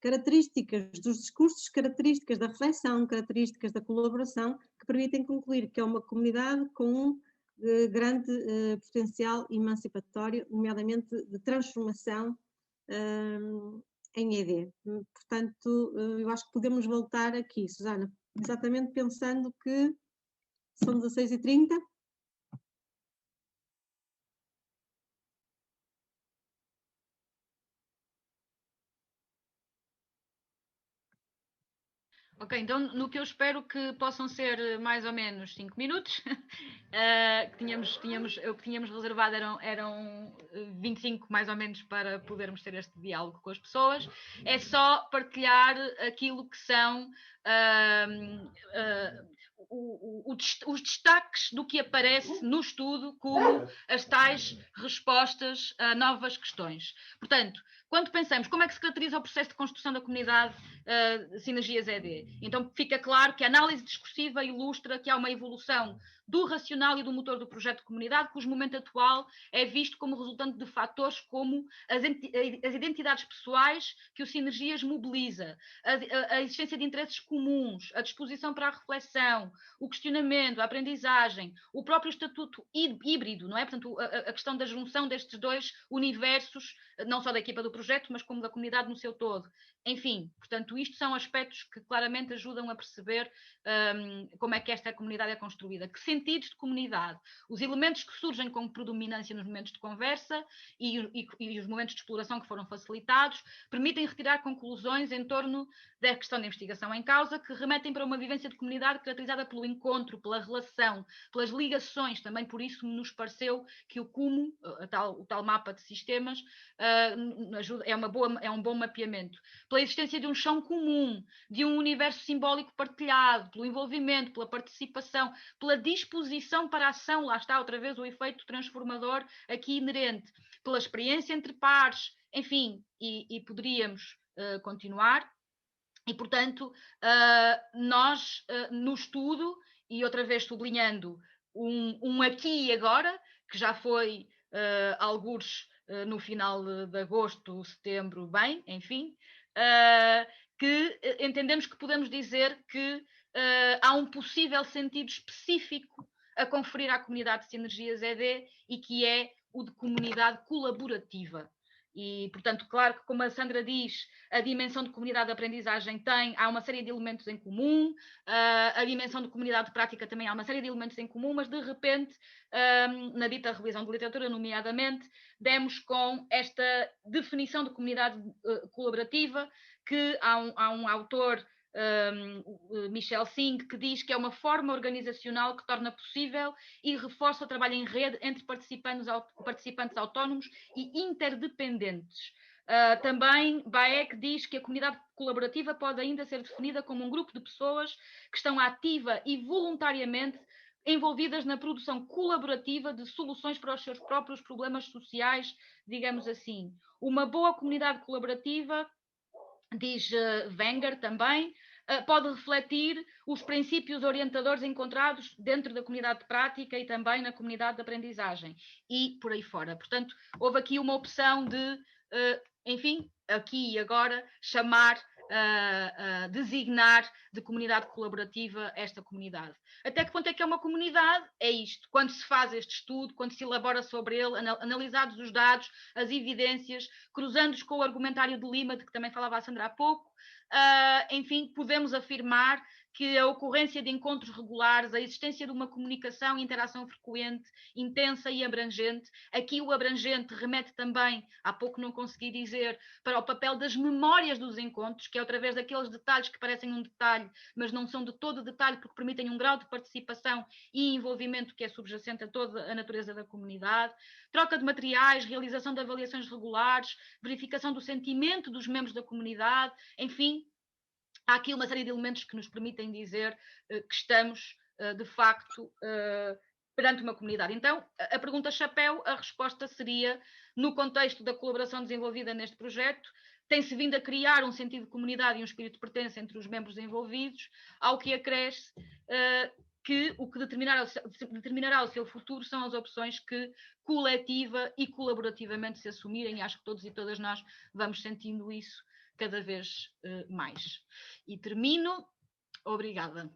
dos discursos, características da reflexão, características da colaboração, que permitem concluir que é uma comunidade com um grande potencial emancipatório, nomeadamente de transformação em ED. Portanto, eu acho que podemos voltar aqui, Susana, exatamente pensando que são 16h30.
Ok, então no que eu espero que possam ser mais ou menos 5 minutos, o que tínhamos reservado eram 25 mais ou menos para podermos ter este diálogo com as pessoas, é só partilhar aquilo que são os destaques do que aparece no estudo como as tais respostas a novas questões. Portanto, quando pensamos como é que se caracteriza o processo de construção da comunidade Sinergias ED, então fica claro que a análise discursiva ilustra que há uma evolução do racional e do motor do projeto de comunidade, cujo momento atual é visto como resultante de fatores como as identidades pessoais que o Sinergias mobiliza, a existência de interesses comuns, a disposição para a reflexão, o questionamento, a aprendizagem, o próprio estatuto híbrido, não é? Portanto, a questão da junção destes dois universos, não só da equipa do projeto, mas como da comunidade no seu todo, Enfim, portanto, isto são aspectos que claramente ajudam a perceber como é que esta comunidade é construída. Que sentidos de comunidade? Os elementos que surgem com predominância nos momentos de conversa e os momentos de exploração que foram facilitados permitem retirar conclusões em torno da questão da investigação em causa, que remetem para uma vivência de comunidade caracterizada pelo encontro, pela relação, pelas ligações. Também por isso nos pareceu que o CUMO, o tal mapa de sistemas, é um bom mapeamento. Pela existência de um chão comum, de um universo simbólico partilhado, pelo envolvimento, pela participação, pela disposição para a ação, lá está outra vez o efeito transformador aqui inerente, pela experiência entre pares, enfim, e poderíamos continuar. E, portanto, nós, no estudo, e outra vez sublinhando um aqui e agora, que já foi algures no final de agosto, setembro, bem, enfim, que entendemos que podemos dizer que há um possível sentido específico a conferir à comunidade de Sinergias ED e que é o de comunidade colaborativa. E, portanto, claro que, como a Sandra diz, a dimensão de comunidade de aprendizagem há uma série de elementos em comum, a dimensão de comunidade de prática também há uma série de elementos em comum, mas de repente, na dita revisão de literatura, nomeadamente, demos com esta definição de comunidade colaborativa, que há um autor, Michel Singh, que diz que é uma forma organizacional que torna possível e reforça o trabalho em rede entre participantes autónomos e interdependentes. Também Baek diz que a comunidade colaborativa pode ainda ser definida como um grupo de pessoas que estão ativa e voluntariamente envolvidas na produção colaborativa de soluções para os seus próprios problemas sociais, digamos assim. Uma boa comunidade colaborativa, diz Wenger também, pode refletir os princípios orientadores encontrados dentro da comunidade de prática e também na comunidade de aprendizagem e por aí fora. Portanto, houve aqui uma opção de, enfim, aqui e agora, chamar, designar de comunidade colaborativa esta comunidade. Até que ponto é que é uma comunidade? É isto. Quando se faz este estudo, quando se elabora sobre ele, analisados os dados, as evidências, cruzando-os com o argumentário de Lima, de que também falava a Sandra há pouco, enfim, podemos afirmar que a ocorrência de encontros regulares, a existência de uma comunicação e interação frequente, intensa e abrangente. Aqui o abrangente remete também, há pouco não consegui dizer, para o papel das memórias dos encontros, que é outra vez daqueles detalhes que parecem um detalhe, mas não são de todo detalhe, porque permitem um grau de participação e envolvimento que é subjacente a toda a natureza da comunidade. Troca de materiais, realização de avaliações regulares, verificação do sentimento dos membros da comunidade, enfim, há aqui uma série de elementos que nos permitem dizer que estamos, de facto, perante uma comunidade. Então, a pergunta chapéu, a resposta seria, no contexto da colaboração desenvolvida neste projeto, tem-se vindo a criar um sentido de comunidade e um espírito de pertença entre os membros envolvidos, ao que acresce que o que determinará o seu futuro são as opções que coletiva e colaborativamente se assumirem, e acho que todos e todas nós vamos sentindo isso cada vez mais. E termino. Obrigada.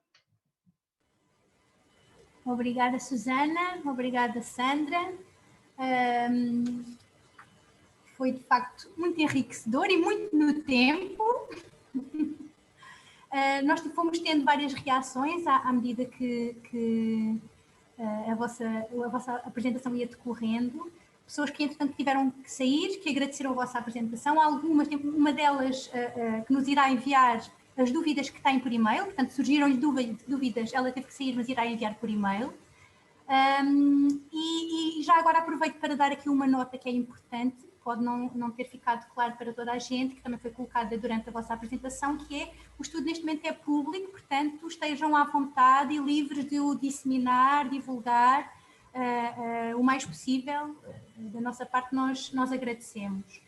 Obrigada, Susana. Obrigada, Sandra. Foi, de facto, muito enriquecedor e muito no tempo. Nós fomos tendo várias reações à medida que a vossa apresentação ia decorrendo. Pessoas que, entretanto, tiveram que sair, que agradeceram a vossa apresentação. Algumas, uma delas que nos irá enviar as dúvidas que têm por e-mail. Portanto, surgiram-lhe dúvidas, ela teve que sair, mas irá enviar por e-mail. E já agora aproveito para dar aqui uma nota que é importante, pode não ter ficado claro para toda a gente, que também foi colocada durante a vossa apresentação, que é, o estudo neste momento é público, portanto, estejam à vontade e livres de o disseminar, divulgar, o mais possível. Da nossa parte, nós agradecemos.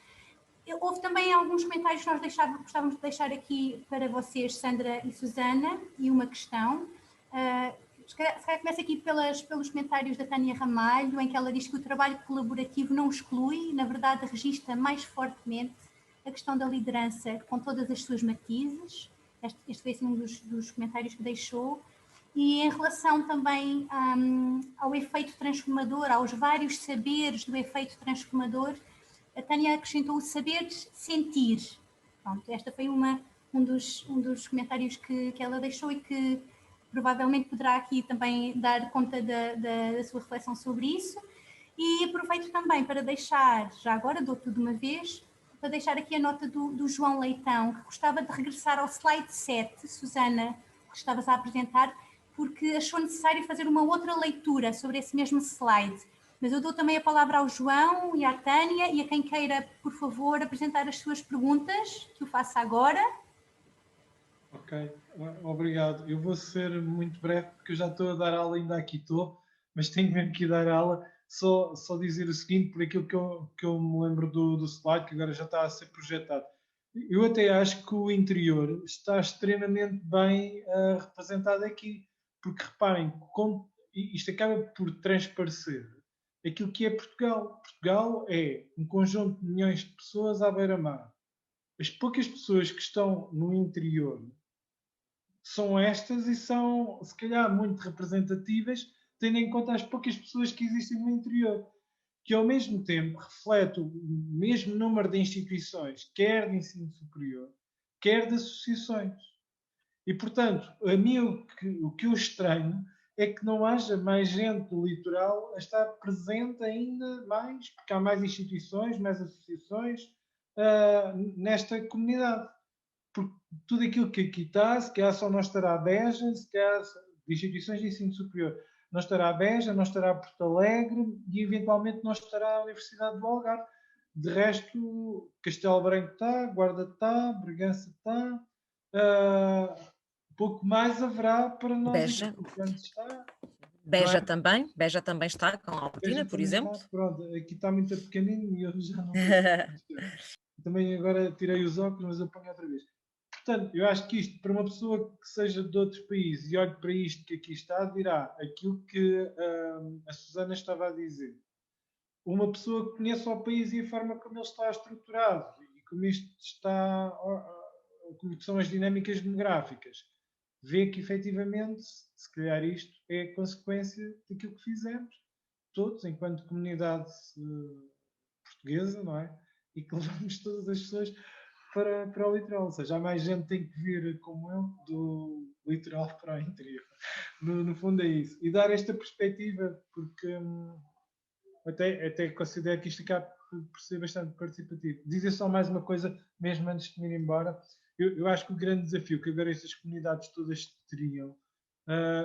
Houve também alguns comentários que nós gostávamos de deixar aqui para vocês, Sandra e Susana, e uma questão. Se calhar começa aqui pelos comentários da Tânia Ramalho, em que ela diz que o trabalho colaborativo não exclui, na verdade registra mais fortemente a questão da liderança com todas as suas matizes. Este foi assim, um dos comentários que deixou. E em relação também ao efeito transformador, aos vários saberes do efeito transformador, a Tânia acrescentou o saber sentir. Pronto, esta foi um dos comentários que ela deixou e que provavelmente poderá aqui também dar conta da sua reflexão sobre isso. E aproveito também para deixar, já agora dou tudo de uma vez, para deixar aqui a nota do João Leitão, que gostava de regressar ao slide 7, Susana, que estavas a apresentar, porque achou necessário fazer uma outra leitura sobre esse mesmo slide. Mas eu dou também a palavra ao João e à Tânia e a quem queira, por favor, apresentar as suas perguntas, que o faça agora.
Ok, obrigado. Eu vou ser muito breve, porque eu já estou a dar aula, ainda aqui estou, mas tenho mesmo que dar aula. Só dizer o seguinte, por aquilo que eu me lembro do slide, que agora já está a ser projetado. Eu até acho que o interior está extremamente bem representado aqui, porque reparem, isto acaba por transparecer aquilo que é Portugal. Portugal é um conjunto de milhões de pessoas à beira-mar. As poucas pessoas que estão no interior são estas e são, se calhar, muito representativas, tendo em conta as poucas pessoas que existem no interior, que ao mesmo tempo reflete o mesmo número de instituições, quer de ensino superior, quer de associações. E, portanto, a mim o que eu estranho é que não haja mais gente do litoral a estar presente ainda mais, porque há mais instituições, mais associações nesta comunidade. Porque tudo aquilo que aqui está, se calhar só não estará a Beja, se calhar de instituições de ensino superior, não estará a Beja, não estará a Porto Alegre e eventualmente não estará a Universidade do Algarve. De resto, Castelo Branco está, Guarda está, Bragança está, pouco mais haverá para nós.
Beja.
Está.
Beja também está, com a Albertina, por exemplo.
Está. Pronto, aqui está muito pequenino e eu já não também agora tirei os óculos, mas eu ponho outra vez. Portanto, eu acho que isto, para uma pessoa que seja de outros países e olhe para isto que aqui está, dirá aquilo que a Susana estava a dizer. Uma pessoa que conhece o país e a forma como ele está estruturado e como isto está, como são as dinâmicas demográficas, vê que efetivamente, se calhar isto é a consequência daquilo que fizemos, todos, enquanto comunidade portuguesa, não é? E que levamos todas as pessoas para o litoral, ou seja, há mais gente que tem que vir como eu do litoral para o interior. No fundo é isso. E dar esta perspectiva, porque até considero que isto acaba por ser bastante participativo. Dizer só mais uma coisa, mesmo antes de me ir embora, eu acho que o grande desafio que agora estas comunidades todas teriam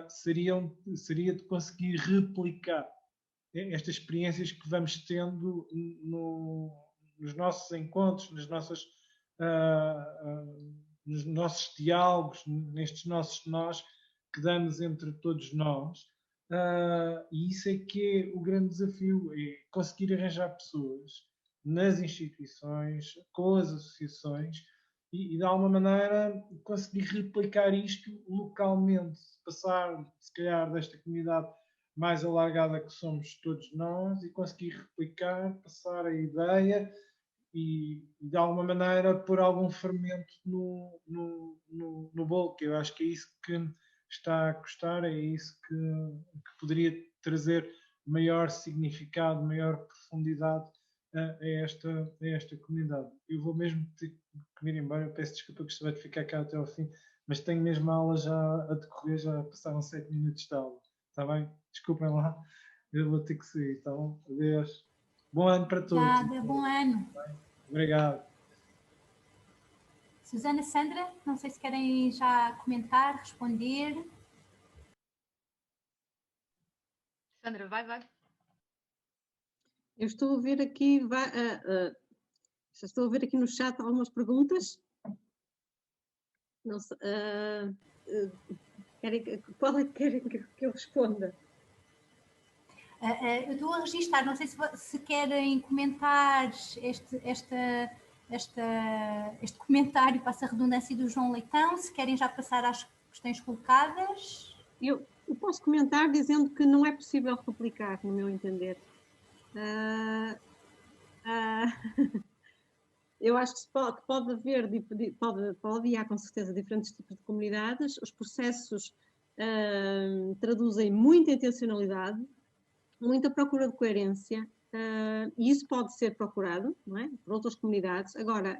seria de conseguir replicar estas experiências que vamos tendo nos nossos encontros, nos nossos diálogos, nestes nossos nós que damos entre todos nós. E isso é que é o grande desafio, é conseguir arranjar pessoas nas instituições, com as associações e de alguma maneira conseguir replicar isto localmente, passar se calhar desta comunidade mais alargada que somos todos nós e conseguir replicar, passar a ideia e de alguma maneira pôr algum fermento no bolo, que eu acho que é isso que está a custar, é isso que poderia trazer maior significado, maior profundidade a esta comunidade. Eu vou mesmo ter que me ir embora, eu peço desculpa que gostava de ficar cá até ao fim, mas tenho mesmo a aula já a decorrer, já passaram 7 minutos de aula, está bem? Desculpem lá, eu vou ter que sair, está bom? Adeus. Bom ano para todos.
Obrigada, bom ano.
Obrigado.
Susana, Sandra, não sei se querem já comentar, responder.
Sandra, vai.
Eu estou a ver aqui, estou a ver aqui no chat algumas perguntas. Não sei, qual é que querem que eu responda?
Eu estou a registrar, não sei se querem comentar este comentário, passa a redundância, do João Leitão, se querem já passar às questões colocadas.
Eu posso comentar dizendo que não é possível replicar, no meu entender. Eu acho que pode haver e há com certeza diferentes tipos de comunidades. Os processos traduzem muita intencionalidade, muita procura de coerência, e isso pode ser procurado, não é? Por outras comunidades. Agora,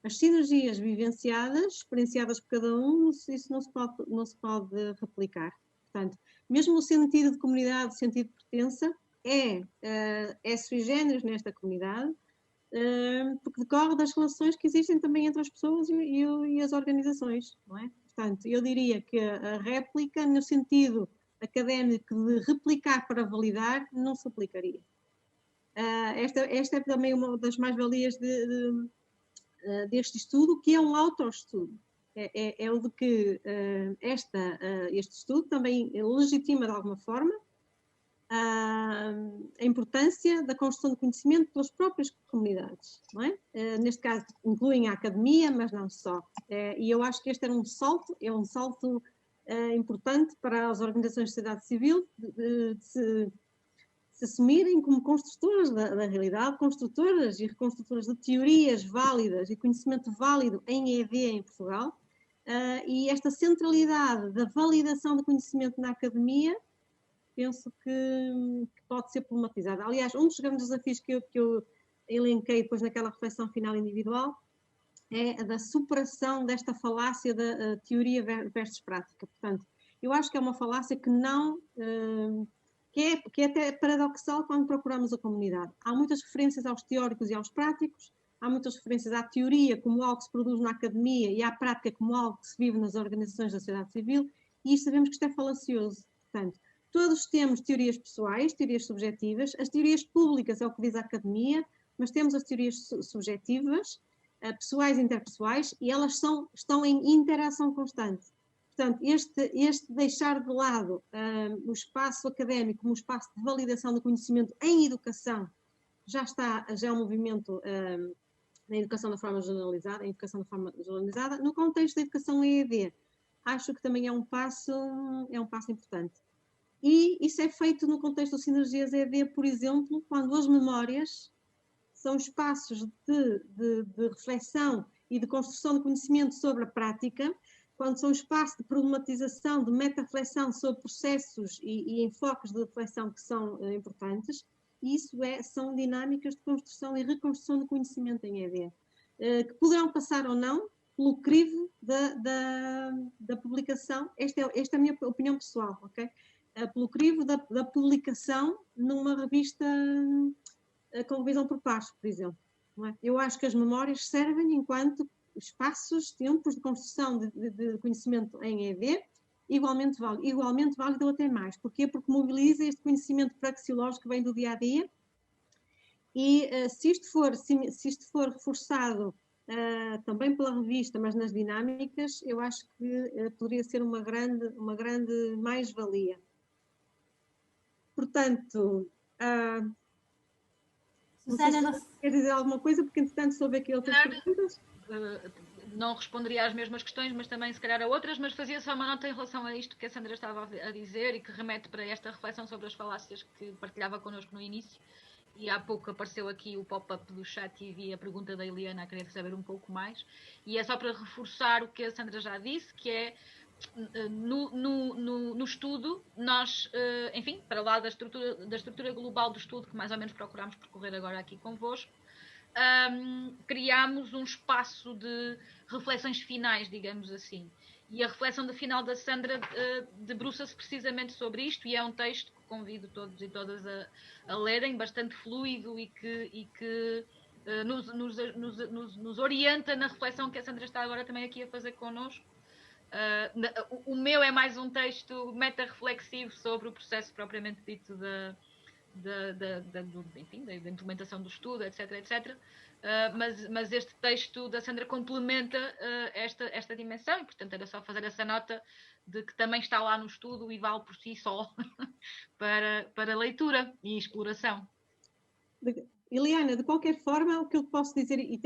As sinergias vivenciadas, experienciadas por cada um, isso não se pode replicar. Portanto, mesmo o sentido de comunidade, o sentido de pertença, é sui generis nesta comunidade, porque decorre das relações que existem também entre as pessoas e as organizações, não é? Portanto, eu diria que a réplica, no sentido académico de replicar para validar, não se aplicaria. Esta é também uma das mais-valias deste estudo, que é um autoestudo. É o de que este estudo também legitima de alguma forma a importância da construção de conhecimento pelas próprias comunidades, não é? Neste caso incluem a academia, mas não só. E eu acho que este era um salto importante para as organizações de sociedade civil de se assumirem como construtoras da realidade, construtoras e reconstrutoras de teorias válidas e conhecimento válido em ED em Portugal, e esta centralidade da validação do conhecimento na academia, penso que pode ser problematizada. Aliás, um dos grandes desafios que eu elenquei depois naquela reflexão final individual é a da superação desta falácia da teoria versus prática. Portanto, eu acho que é uma falácia que não... que é até paradoxal quando procuramos a comunidade. Há muitas referências aos teóricos e aos práticos, há muitas referências à teoria como algo que se produz na academia e à prática como algo que se vive nas organizações da sociedade civil, e isto sabemos que isto é falacioso. Portanto, todos temos teorias pessoais, teorias subjetivas, as teorias públicas é o que diz a academia, mas temos as teorias subjetivas, pessoais e interpessoais, e elas estão em interação constante. Portanto, este deixar de lado o espaço académico como espaço de validação do conhecimento em educação já é um movimento na educação da forma generalizada, no contexto da educação EAD. Acho que também é um passo importante. E isso é feito no contexto de sinergias EAD, por exemplo, quando as memórias são espaços de reflexão e de construção de conhecimento sobre a prática, quando são espaços de problematização, de meta-reflexão sobre processos e enfoques de reflexão que são importantes, e isso são dinâmicas de construção e reconstrução de conhecimento em EAD, que poderão passar ou não pelo crivo da publicação. Esta é a minha opinião pessoal, ok? Pelo crivo da publicação numa revista com visão por pares, por exemplo. Não é? Eu acho que as memórias servem enquanto espaços, tempos de construção de conhecimento em EAD igualmente válido ou até mais. Porquê? Porque mobiliza este conhecimento praxeológico que vem do dia-a-dia e se isto for reforçado também pela revista, mas nas dinâmicas, eu acho que poderia ser uma grande mais-valia. Portanto,
Susana,
não sei se quer dizer alguma coisa, porque entretanto soube aqui outras perguntas.
Não responderia às mesmas questões, mas também se calhar a outras, mas fazia só uma nota em relação a isto que a Sandra estava a dizer e que remete para esta reflexão sobre as falácias que partilhava connosco no início. E há pouco apareceu aqui o pop-up do chat e vi a pergunta da Eliana a querer saber um pouco mais. E é só para reforçar o que a Sandra já disse, que é no estudo, nós, enfim, para lá da estrutura global do estudo, que mais ou menos procuramos percorrer agora aqui convosco, criámos um espaço de reflexões finais, digamos assim. E a reflexão de final da Sandra debruça-se precisamente sobre isto, e é um texto que convido todos e todas a lerem, bastante fluido e que nos orienta na reflexão que a Sandra está agora também aqui a fazer connosco. O meu é mais um texto meta-reflexivo sobre o processo propriamente dito da implementação do estudo, etc. Mas este texto da Sandra complementa esta dimensão e, portanto, era só fazer essa nota de que também está lá no estudo e vale por si só para leitura e exploração.
Eliana, de qualquer forma, o que eu posso dizer, e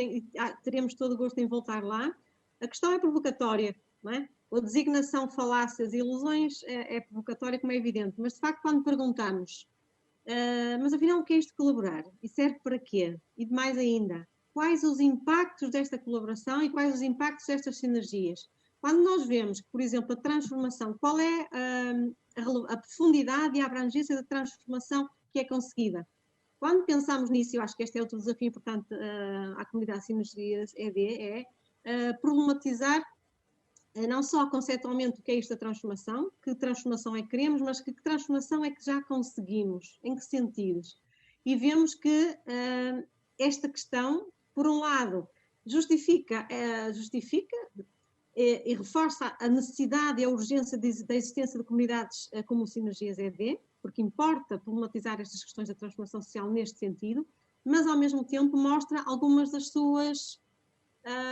teremos todo o gosto em voltar lá, a questão é provocatória, não é? A designação falácias e ilusões é provocatória, como é evidente, mas de facto quando perguntamos mas afinal o que é isto de colaborar? E serve para quê? E de mais ainda, quais os impactos desta colaboração e quais os impactos destas sinergias? Quando nós vemos que, por exemplo, a transformação, qual é a profundidade e a abrangência da transformação que é conseguida? Quando pensamos nisso, eu acho que este é outro desafio importante à comunidade Sinergias ED, é problematizar não só conceitualmente o que é isto da transformação, que transformação é que queremos, mas que transformação é que já conseguimos, em que sentidos. E vemos que esta questão, por um lado, justifica e reforça a necessidade e a urgência da existência de comunidades como Sinergias ED, porque importa problematizar estas questões da transformação social neste sentido, mas ao mesmo tempo mostra algumas das suas,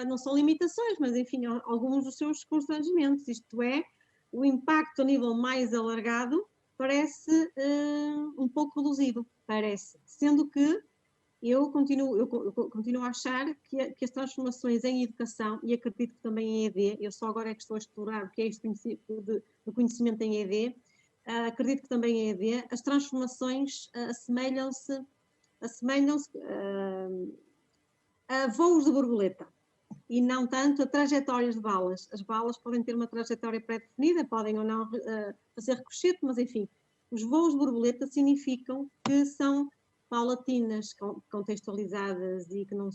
não são limitações, mas enfim, alguns dos seus constrangimentos, isto é, o impacto a nível mais alargado parece um pouco reduzido, parece, sendo que eu continuo a achar que as transformações em educação, e acredito que também em ED, eu só agora é que estou a explorar o que é este do conhecimento em ED, acredito que também em ED, as transformações assemelham-se a voos de borboleta e não tanto a trajetórias de balas. As balas podem ter uma trajetória pré-definida, podem ou não fazer ricochete, mas enfim, os voos de borboleta significam que são paulatinas, contextualizadas e que não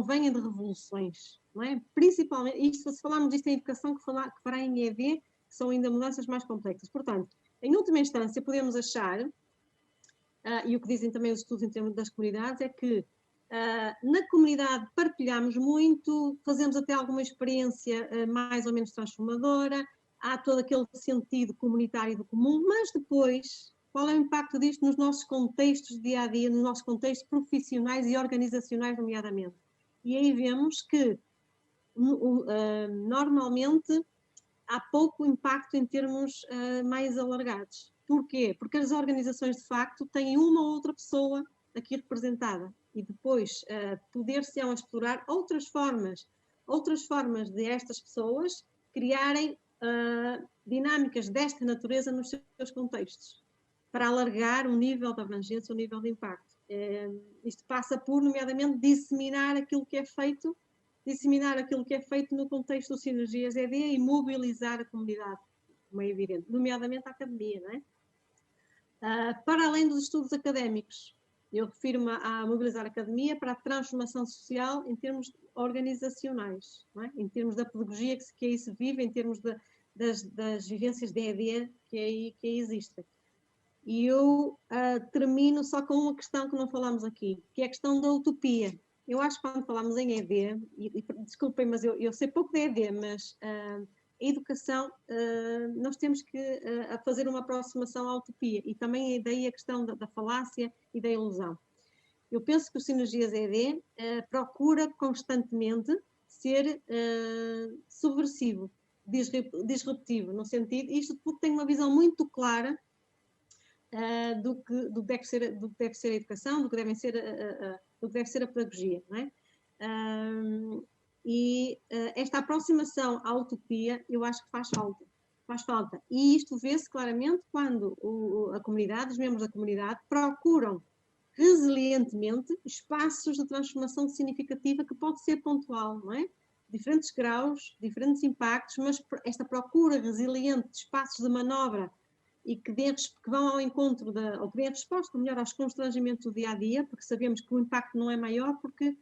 vêm de revoluções, não é? Principalmente, isto, se falarmos disto em educação, que fará em ED, que são ainda mudanças mais complexas. Portanto, em última instância, podemos achar, e o que dizem também os estudos em termos das comunidades, é que na comunidade partilhamos muito, fazemos até alguma experiência mais ou menos transformadora, há todo aquele sentido comunitário do comum, mas depois, qual é o impacto disto nos nossos contextos dia-a-dia, nos nossos contextos profissionais e organizacionais, nomeadamente? E aí vemos que, normalmente, há pouco impacto em termos mais alargados. Porquê? Porque as organizações, de facto, têm uma ou outra pessoa aqui representada e depois poder-se-ão explorar outras formas de estas pessoas criarem dinâmicas desta natureza nos seus contextos, para alargar o nível de abrangência, o nível de impacto. Isto passa por, nomeadamente, disseminar aquilo que é feito no contexto de Sinergias ED e mobilizar a comunidade, como é evidente, nomeadamente a academia, não é? Para além dos estudos académicos, eu refiro-me a mobilizar a academia para a transformação social em termos organizacionais, não é? Em termos da pedagogia que aí se vive, em termos das vivências de ED que aí existem. E eu termino só com uma questão que não falamos aqui, que é a questão da utopia. Eu acho que quando falamos em ED, e desculpem, mas eu sei pouco de ED, mas a educação, nós temos que fazer uma aproximação à utopia e também daí a questão da falácia e da ilusão. Eu penso que o Sinergias ED procura constantemente ser subversivo, disruptivo, no sentido, isto porque tem uma visão muito clara do que deve ser a educação, do que deve ser a pedagogia, não é? Esta aproximação à utopia, eu acho que faz falta. E isto vê-se claramente quando a comunidade, os membros da comunidade, procuram resilientemente espaços de transformação significativa que pode ser pontual, não é? Diferentes graus, diferentes impactos, mas esta procura resiliente de espaços de manobra e que vão ao encontro, ou que dêem resposta, melhor, aos constrangimentos do dia-a-dia, porque sabemos que o impacto não é maior, porque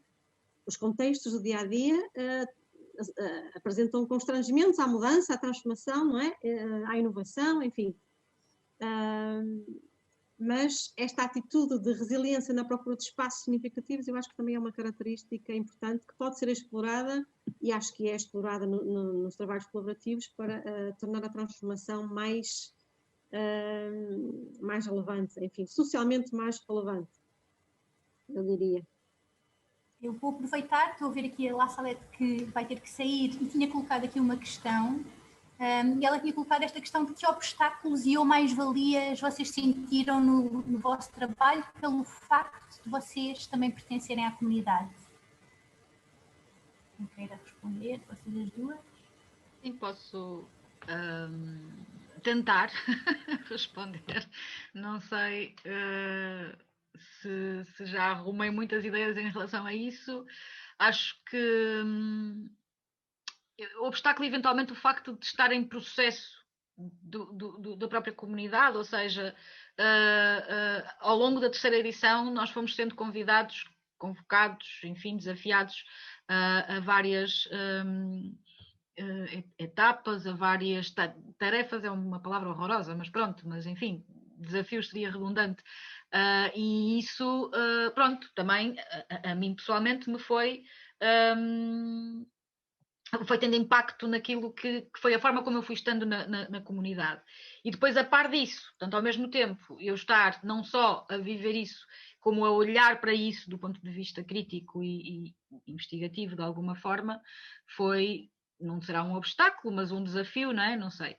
os contextos do dia-a-dia apresentam constrangimentos à mudança, à transformação, não é? À inovação, enfim. Mas esta atitude de resiliência na procura de espaços significativos, eu acho que também é uma característica importante que pode ser explorada, e acho que é explorada nos trabalhos colaborativos, para tornar a transformação mais relevante, enfim, socialmente mais relevante, eu diria.
Eu vou aproveitar, estou a ver aqui a La Salete que vai ter que sair e tinha colocado aqui uma questão, e ela tinha colocado esta questão de que obstáculos e ou mais-valias vocês sentiram no vosso trabalho pelo facto de vocês também pertencerem à comunidade. Não queira responder, vocês as duas?
Sim, posso tentar responder. Não sei se já arrumei muitas ideias em relação a isso. Acho que o obstáculo, eventualmente, o facto de estar em processo da própria comunidade, ou seja, ao longo da terceira edição nós fomos sendo convocados, enfim, desafiados a várias etapas, a várias tarefas, é uma palavra horrorosa, mas pronto, mas enfim, desafios seria redundante. E isso, pronto, também a mim pessoalmente me foi tendo impacto naquilo que foi a forma como eu fui estando na comunidade. E depois, a par disso, portanto, ao mesmo tempo, eu estar não só a viver isso, como a olhar para isso do ponto de vista crítico e investigativo, de alguma forma, não será um obstáculo, mas um desafio, não é? Não sei.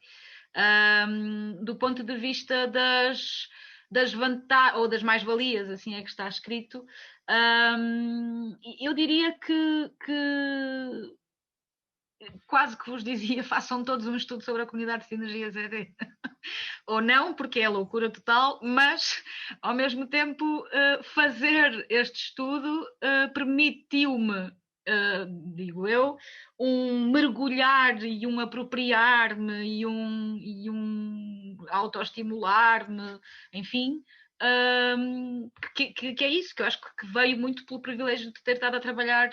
Do ponto de vista das vantagens, ou das mais-valias, assim é que está escrito, eu diria que quase que vos dizia, façam todos um estudo sobre a comunidade de sinergias ED. Ou não, porque é loucura total, mas, ao mesmo tempo, fazer este estudo permitiu-me, digo eu, um mergulhar e um apropriar-me e um autoestimular-me, enfim, que é isso, que eu acho que veio muito pelo privilégio de ter estado a trabalhar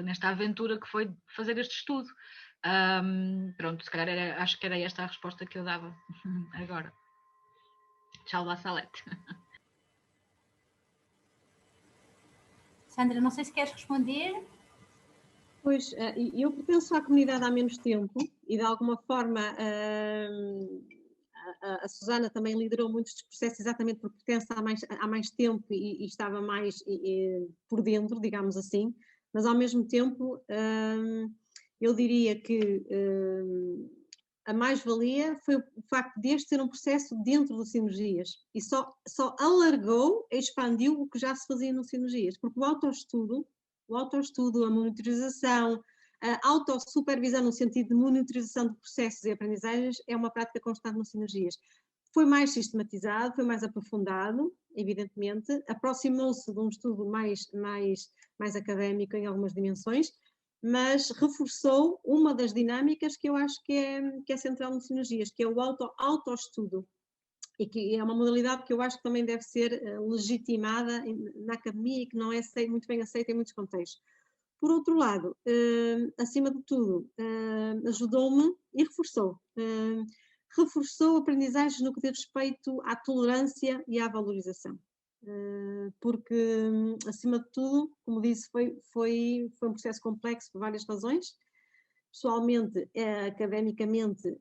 nesta aventura que foi fazer este estudo. Pronto, se calhar acho que era esta a resposta que eu dava agora. Tchau, Salete.
Sandra, não sei se queres responder.
Pois, eu pertenço à comunidade há menos tempo e de alguma forma a Susana também liderou muitos dos processos exatamente porque pertence há mais tempo e estava mais por dentro, digamos assim, mas ao mesmo tempo eu diria que a mais-valia foi o facto deste ser um processo dentro do Sinergias e só alargou, expandiu o que já se fazia no Sinergias, porque o autoestudo, a monitorização, a autossupervisão no sentido de monitorização de processos e aprendizagens é uma prática constante no Sinergias. Foi mais sistematizado, foi mais aprofundado, evidentemente, aproximou-se de um estudo mais académico em algumas dimensões, mas reforçou uma das dinâmicas que eu acho que é central no Sinergias, que é o autoestudo, e que é uma modalidade que eu acho que também deve ser legitimada na academia e que não é muito bem aceita em muitos contextos. Por outro lado, acima de tudo, ajudou-me e reforçou aprendizagens no que diz respeito à tolerância e à valorização. Porque, acima de tudo, como disse, foi um processo complexo por várias razões, pessoalmente, academicamente,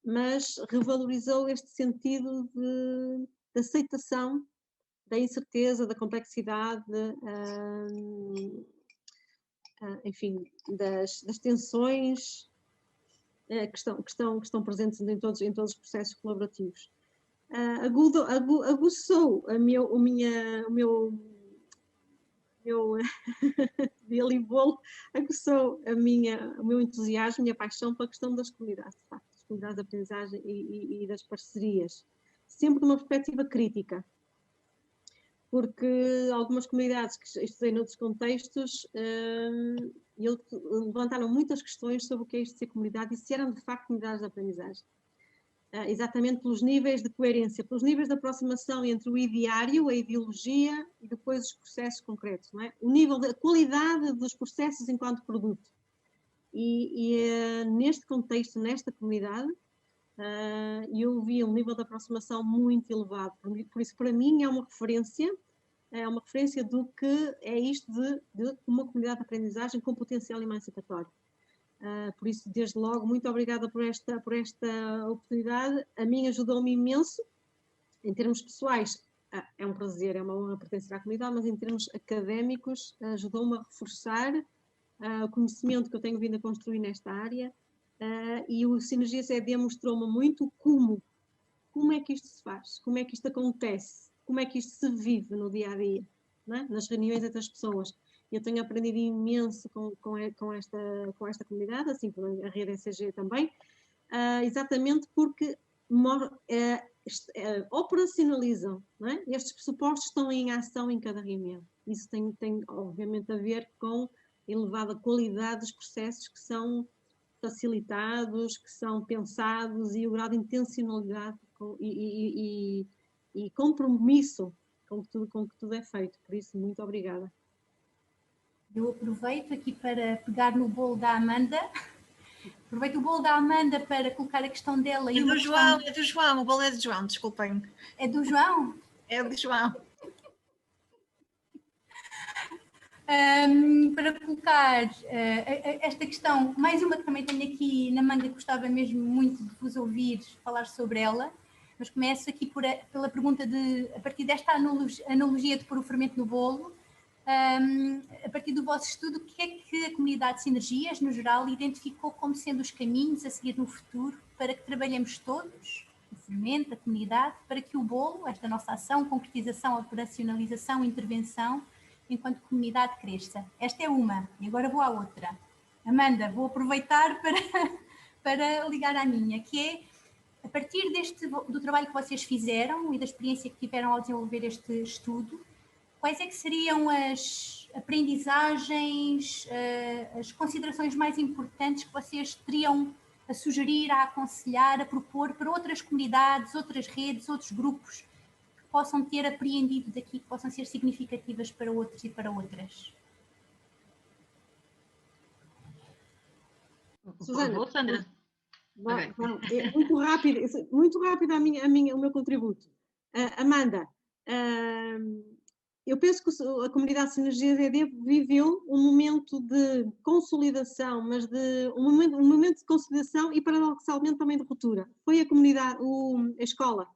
mas revalorizou este sentido de aceitação da incerteza, da complexidade, enfim, das tensões que estão presentes em todos os processos colaborativos. Aguçou o meu aguçou o meu entusiasmo e a paixão pela questão das comunidades, de facto, das comunidades de aprendizagem e das parcerias, sempre numa perspectiva crítica, porque algumas comunidades que estudei noutros contextos levantaram muitas questões sobre o que é isto de ser comunidade e se eram de facto comunidades de aprendizagem. Exatamente pelos níveis de coerência, pelos níveis de aproximação entre o ideário, a ideologia e depois os processos concretos, não é? O nível da qualidade dos processos enquanto produto. Neste contexto, nesta comunidade, eu vi um nível de aproximação muito elevado. Por isso, para mim, é uma referência do que é isto de uma comunidade de aprendizagem com potencial emancipatório. Por isso, desde logo, muito obrigada por esta oportunidade. A mim ajudou-me imenso, em termos pessoais, é um prazer, é uma honra pertencer à comunidade, mas em termos académicos, ajudou-me a reforçar o conhecimento que eu tenho vindo a construir nesta área, e o Sinergias ED mostrou-me muito como é que isto se faz, como é que isto acontece, como é que isto se vive no dia-a-dia, não é? Nas reuniões entre as pessoas. Eu tenho aprendido imenso com esta comunidade, assim como a rede ECG também, exatamente porque operacionalizam, não é? Estes pressupostos estão em ação em cada reunião. Isso tem obviamente a ver com a elevada qualidade dos processos que são facilitados, que são pensados e o grau de intencionalidade e compromisso com que tudo é feito. Por isso, muito obrigada.
Eu aproveito aqui para pegar no bolo da Amanda. Aproveito o bolo da Amanda para colocar a questão dela.
É do João, é do João, o bolo é do João, desculpem.
É do João?
É do João.
Para colocar esta questão, mais uma que também tenho aqui na manga, gostava mesmo muito de vos ouvir falar sobre ela, mas começo aqui pela pergunta a partir desta analogia de pôr o fermento no bolo, a partir do vosso estudo, o que é que a comunidade de Sinergias, no geral, identificou como sendo os caminhos a seguir no futuro para que trabalhemos todos, o fermento, a comunidade, para que o bolo, esta nossa ação, concretização, operacionalização, intervenção, enquanto comunidade cresça. Esta é uma, e agora vou à outra. Amanda, vou aproveitar para ligar à minha, que é, a partir do trabalho que vocês fizeram e da experiência que tiveram ao desenvolver este estudo, quais é que seriam as aprendizagens, as considerações mais importantes que vocês teriam a sugerir, a aconselhar, a propor para outras comunidades, outras redes, outros grupos, possam ter apreendido daqui, que possam ser significativas para outros e para outras?
Susana,
Sandra.
Muito rápido o meu contributo. Amanda, eu penso que a comunidade de Sinergias ED viveu um momento de consolidação, mas um momento de consolidação e paradoxalmente também de ruptura. Foi a comunidade, a escola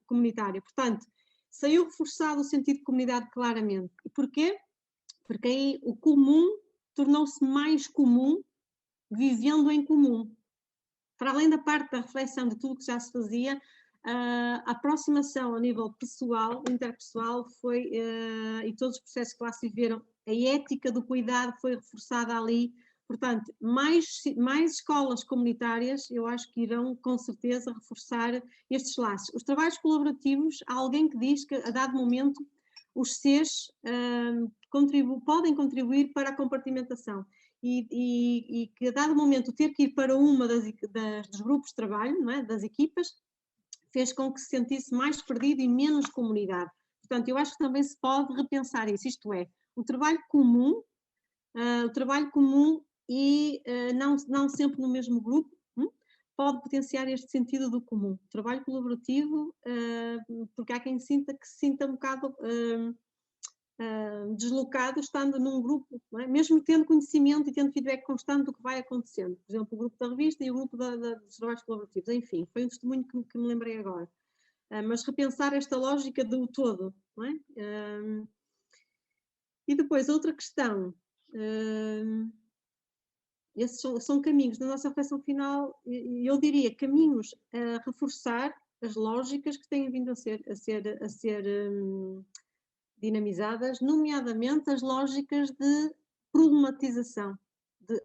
comunitária. Portanto, saiu reforçado o sentido de comunidade claramente. E porquê? Porque aí o comum tornou-se mais comum vivendo em comum. Para além da parte da reflexão de tudo que já se fazia, a aproximação a nível pessoal, interpessoal, foi, e todos os processos que lá se viveram, a ética do cuidado foi reforçada ali. Portanto, mais escolas comunitárias, eu acho que irão com certeza reforçar estes laços. Os trabalhos colaborativos, há alguém que diz que a dado momento os Cs podem contribuir para a compartimentação e que a dado momento ter que ir para uma dos grupos de trabalho, não é? Das equipas, fez com que se sentisse mais perdido e menos comunidade. Portanto, eu acho que também se pode repensar isso, isto é, o trabalho comum e não sempre no mesmo grupo, pode potenciar este sentido do comum. O trabalho colaborativo, porque há quem se sinta um bocado deslocado estando num grupo, não é? Mesmo tendo conhecimento e tendo feedback constante do que vai acontecendo. Por exemplo, o grupo da revista e o grupo dos trabalhos colaborativos. Enfim, foi um testemunho que me lembrei agora. Mas repensar esta lógica do todo, não é? E depois, outra questão. Esses são caminhos na nossa reflexão final, eu diria caminhos a reforçar as lógicas que têm vindo a ser dinamizadas, nomeadamente as lógicas de problematização, de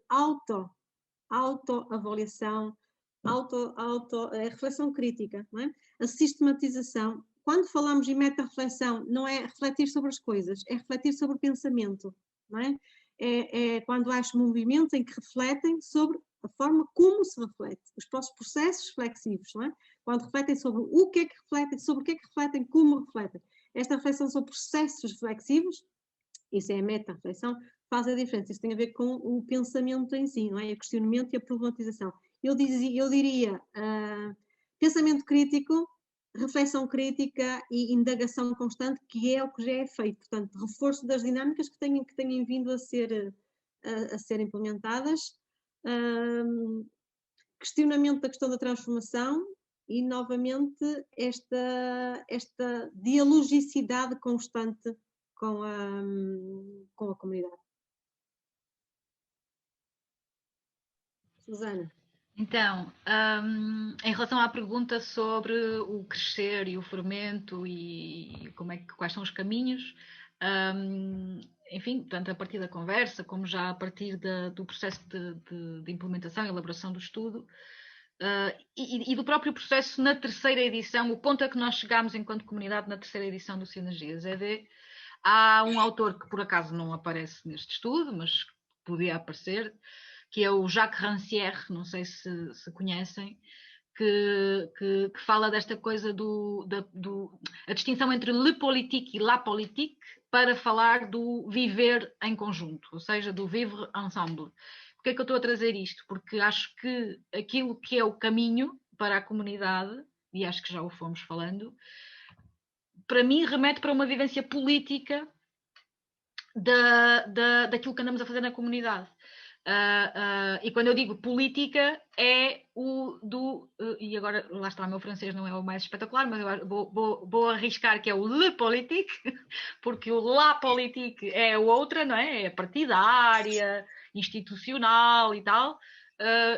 autoavaliação, reflexão crítica, não é? A sistematização. Quando falamos em meta-reflexão, não é refletir sobre as coisas, é refletir sobre o pensamento, não é? É quando há estes movimentos em que refletem sobre a forma como se reflete, os processos reflexivos, não é? Quando refletem sobre o que é que refletem, sobre o que é que refletem, como refletem. Esta reflexão sobre processos reflexivos, isso é a meta-reflexão, faz a diferença. Isso tem a ver com o pensamento em si, não é? O questionamento e a problematização. Eu diria pensamento crítico, reflexão crítica e indagação constante, que é o que já é feito. Portanto, reforço das dinâmicas que têm vindo a ser implementadas, questionamento da questão da transformação e, novamente, esta dialogicidade constante com a comunidade. Susana.
Então, em relação à pergunta sobre o crescer e o fermento e quais são os caminhos, enfim, tanto a partir da conversa como já a partir do processo de implementação e elaboração do estudo e do próprio processo na terceira edição, o ponto a que nós chegámos enquanto comunidade na terceira edição do Sinergias ED, há um autor que por acaso não aparece neste estudo, mas podia aparecer, que é o Jacques Rancière, não sei se conhecem, que fala desta coisa a distinção entre le politique e la politique, para falar do viver em conjunto, ou seja, do vivre ensemble. Porquê é que eu estou a trazer isto? Porque acho que aquilo que é o caminho para a comunidade, e acho que já o fomos falando, para mim remete para uma vivência política daquilo que andamos a fazer na comunidade. E quando eu digo política, é e agora lá está, o meu francês não é o mais espetacular, mas eu vou arriscar que é o le politique, porque o la politique é outra, não é? É partidária, institucional e tal,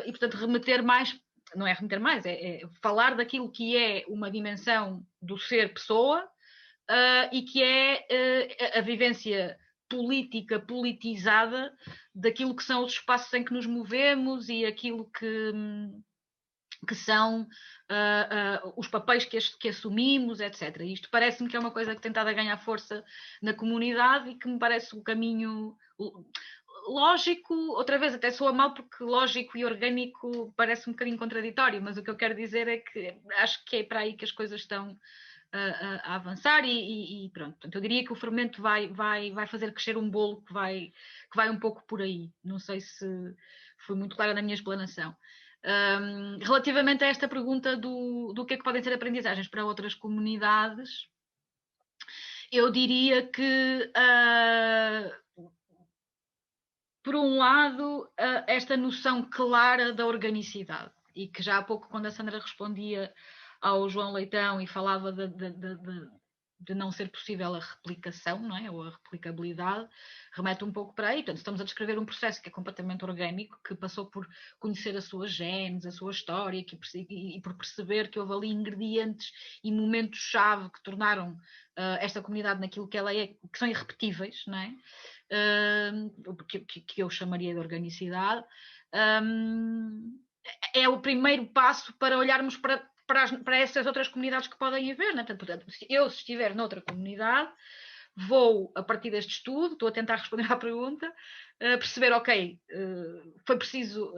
e portanto remeter mais, não é remeter mais, é falar daquilo que é uma dimensão do ser pessoa, e que é a vivência política, politizada, daquilo que são os espaços em que nos movemos e aquilo que são os papéis que assumimos, etc. Isto parece-me que é uma coisa que tem estado a ganhar força na comunidade e que me parece o caminho lógico, outra vez até soa mal porque lógico e orgânico parece um bocadinho contraditório, mas o que eu quero dizer é que acho que é para aí que as coisas estão a avançar e pronto. Portanto, eu diria que o fermento vai fazer crescer um bolo que vai um pouco por aí. Não sei se fui muito clara na minha explanação. Relativamente a esta pergunta do que é que podem ser aprendizagens para outras comunidades, eu diria que, por um lado, esta noção clara da organicidade, e que já há pouco, quando a Sandra respondia ao João Leitão e falava de não ser possível a replicação, não é? Ou a replicabilidade, remete um pouco para aí. Portanto, estamos a descrever um processo que é completamente orgânico, que passou por conhecer a sua genes, a sua história, e por perceber que houve ali ingredientes e momentos-chave que tornaram esta comunidade naquilo que ela é, que são irrepetíveis, não é? Que eu chamaria de organicidade. É o primeiro passo para olharmos para essas outras comunidades que podem haver, né? Portanto, se estiver noutra comunidade, vou, a partir deste estudo, estou a tentar responder à pergunta, perceber, ok, foi preciso,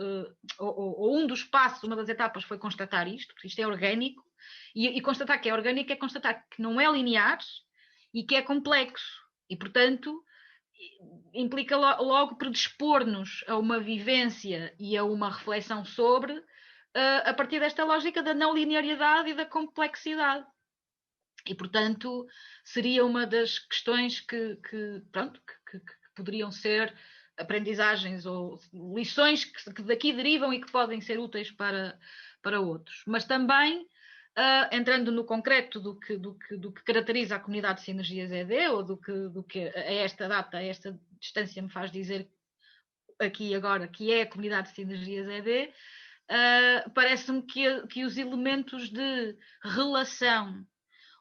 ou um dos passos, uma das etapas foi constatar isto, porque isto é orgânico, e constatar que é orgânico é constatar que não é linear e que é complexo, e portanto implica logo predispor-nos a uma vivência e a uma reflexão sobre, a partir desta lógica da não linearidade e da complexidade. E, portanto, seria uma das questões que poderiam ser aprendizagens ou lições que daqui derivam e que podem ser úteis para outros. Mas também, entrando no concreto do que caracteriza a comunidade de Sinergias ED, ou do que a esta data, a esta distância me faz dizer aqui agora que é a comunidade de Sinergias ED, parece-me que os elementos de relação,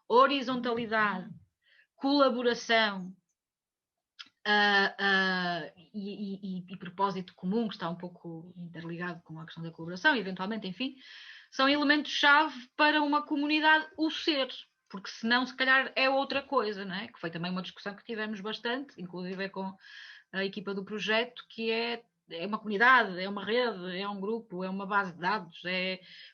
horizontalidade, colaboração e propósito comum, que está um pouco interligado com a questão da colaboração, eventualmente, enfim, são elementos-chave para uma comunidade o ser, porque senão se calhar é outra coisa, não é? Que foi também uma discussão que tivemos bastante, inclusive com a equipa do projeto, que é uma comunidade, é uma rede, é um grupo, é uma base de dados,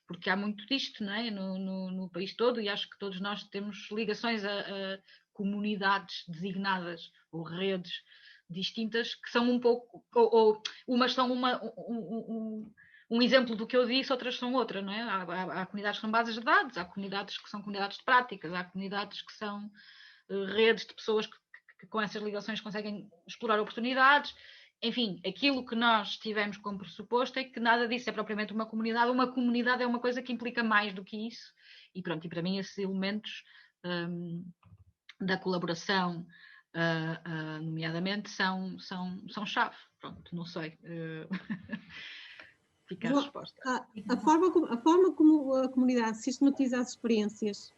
porque há muito disto, não é? No país todo, e acho que todos nós temos ligações a comunidades designadas ou redes distintas que são um pouco, ou umas são um exemplo do que eu disse, outras são outra, não é? Há comunidades que são bases de dados, há comunidades que são comunidades de práticas, há comunidades que são redes de pessoas que com essas ligações conseguem explorar oportunidades. Enfim, aquilo que nós tivemos como pressuposto é que nada disso é propriamente uma comunidade. Uma comunidade é uma coisa que implica mais do que isso. E pronto, e para mim esses elementos da colaboração, nomeadamente, são chave. Pronto, não sei. Fica a resposta.
A forma como a comunidade sistematiza as experiências,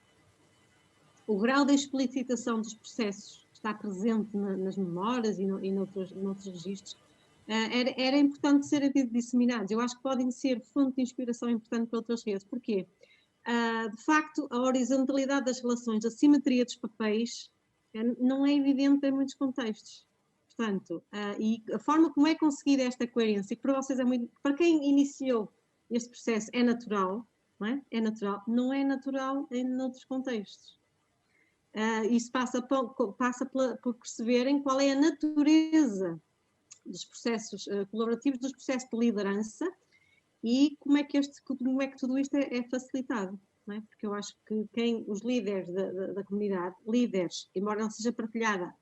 o grau de explicitação dos processos que está presente nas memórias e noutros registros, era importante serem disseminados. Eu acho que podem ser fonte de inspiração importante para outras redes. Porquê? De facto, a horizontalidade das relações, a simetria dos papéis, não é evidente em muitos contextos. Portanto, e a forma como é conseguida esta coerência, que para vocês é muito, para quem iniciou este processo é natural, não é? É natural, não é natural em outros contextos. Isso passa por perceberem qual é a natureza dos processos colaborativos, dos processos de liderança e como é que tudo isto é facilitado. Não é? Porque eu acho que os líderes da comunidade, líderes, embora não seja partilhada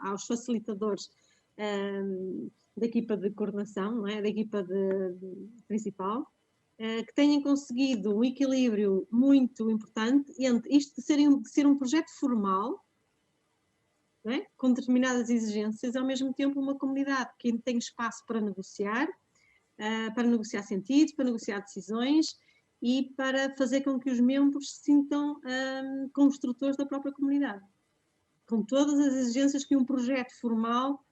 aos facilitadores da equipa de coordenação, não é? Da equipa principal, que tenham conseguido um equilíbrio muito importante entre isto de ser um projeto formal, não é? Com determinadas exigências, ao mesmo tempo uma comunidade que tem espaço para negociar sentidos, para negociar decisões e para fazer com que os membros se sintam construtores da própria comunidade, com todas as exigências que um projeto formal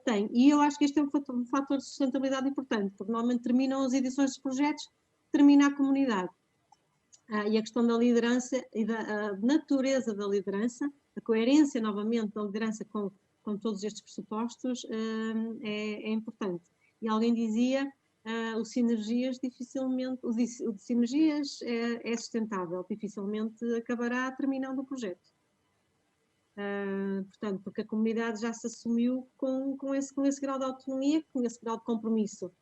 tem. E eu acho que este é um fator de sustentabilidade importante, porque normalmente terminam as edições dos projetos, termina a comunidade. E a questão da liderança e da natureza da liderança, a coerência, novamente, da liderança com todos estes pressupostos é importante. E alguém dizia, o sinergias dificilmente, o de sinergias é sustentável, dificilmente acabará terminando o projeto. Portanto, porque a comunidade já se assumiu com esse grau de autonomia, com esse grau de compromisso.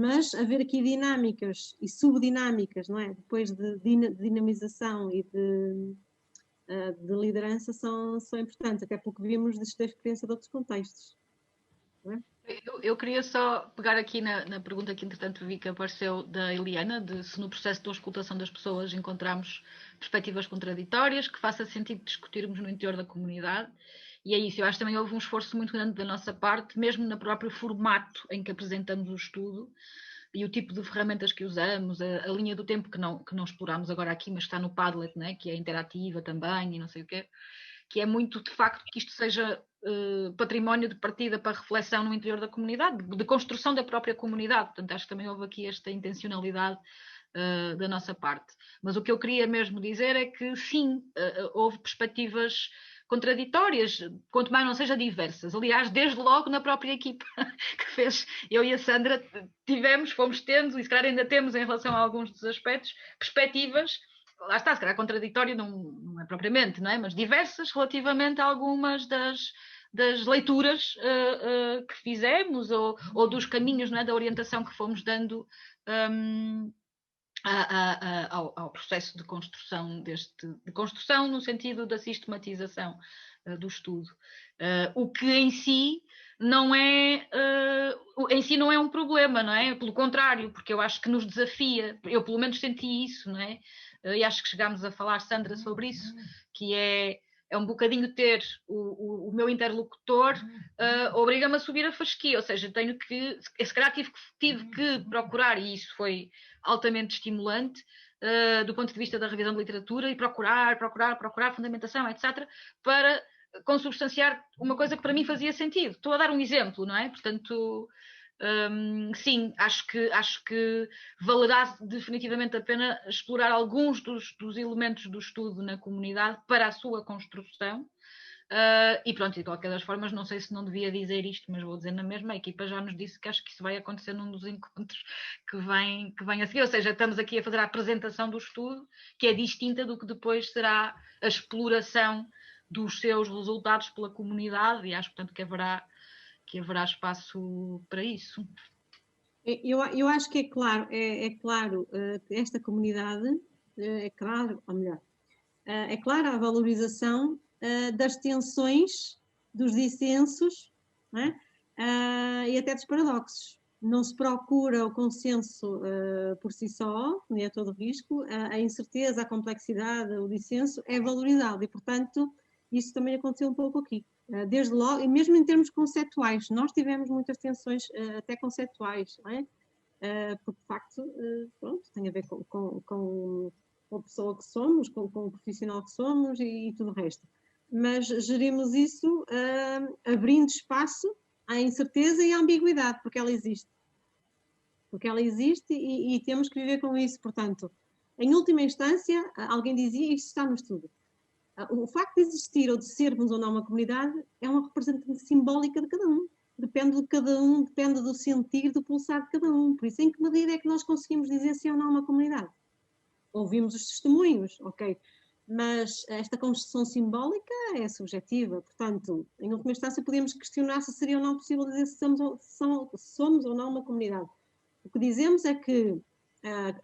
Mas haver aqui dinâmicas e subdinâmicas, não é? Depois de dinamização e de liderança são importantes, até porque vimos da experiência de outros contextos. Não é?
Eu queria só pegar aqui na pergunta que entretanto vi que apareceu da Eliana, de se no processo de auscultação das pessoas encontramos perspectivas contraditórias, que faça sentido discutirmos no interior da comunidade. E é isso, eu acho que também houve um esforço muito grande da nossa parte, mesmo no próprio formato em que apresentamos o estudo e o tipo de ferramentas que usamos, a linha do tempo que não explorámos agora aqui, mas está no Padlet, né, que é interativa também e não sei o quê, que é muito de facto que isto seja património de partida para reflexão no interior da comunidade, de construção da própria comunidade. Portanto, acho que também houve aqui esta intencionalidade da nossa parte. Mas o que eu queria mesmo dizer é que sim, houve perspectivas contraditórias, quanto mais não seja diversas. Aliás, desde logo na própria equipa que fez, eu e a Sandra fomos tendo, e se calhar ainda temos em relação a alguns dos aspectos, perspectivas, lá está, se calhar contraditório não é propriamente, não é? Mas diversas relativamente a algumas das leituras que fizemos ou dos caminhos, não é? Da orientação que fomos dando ao processo de construção de construção no sentido da sistematização do estudo, o que em si não é um problema, não é? Pelo contrário, porque eu acho que nos desafia, eu pelo menos senti isso, não é? E acho que chegámos a falar, Sandra, sobre isso, que é um bocadinho ter o meu interlocutor obriga-me a subir a fasquia, ou seja, tenho que, se calhar tive que procurar, e isso foi altamente estimulante, do ponto de vista da revisão de literatura, e procurar fundamentação, etc., para consubstanciar uma coisa que para mim fazia sentido. Estou a dar um exemplo, não é? Portanto, sim, acho que valerá definitivamente a pena explorar alguns dos elementos do estudo na comunidade para a sua construção. E pronto, de qualquer das formas, não sei se não devia dizer isto, mas vou dizer na mesma, a equipa já nos disse que acho que isso vai acontecer num dos encontros que vem a seguir, ou seja, estamos aqui a fazer a apresentação do estudo, que é distinta do que depois será a exploração dos seus resultados pela comunidade, e acho, portanto, que haverá espaço para isso.
Eu acho que é claro que esta comunidade, é claro, ou melhor, é clara a valorização das tensões, dos dissensos, não é? E até dos paradoxos. Não se procura o consenso por si só, nem a todo risco, a incerteza, a complexidade, o dissenso é valorizado e, portanto, isso também aconteceu um pouco aqui. Desde logo, e mesmo em termos conceptuais, nós tivemos muitas tensões até conceptuais, não é? Porque, de facto, pronto, tem a ver com a pessoa que somos, com o profissional que somos e tudo o resto. Mas gerimos isso abrindo espaço à incerteza e à ambiguidade, porque ela existe. Porque ela existe e temos que viver com isso. Portanto, em última instância, alguém dizia, isto está no estudo. O facto de existir ou de sermos ou não uma comunidade é uma representação simbólica de cada um. Depende de cada um, depende do sentir, do pulsar de cada um. Por isso, em que medida é que nós conseguimos dizer se ou não uma comunidade? Ouvimos os testemunhos, ok, mas esta construção simbólica é subjetiva, portanto, em última instância podemos questionar se seria ou não possível dizer se somos ou não uma comunidade. O que dizemos é que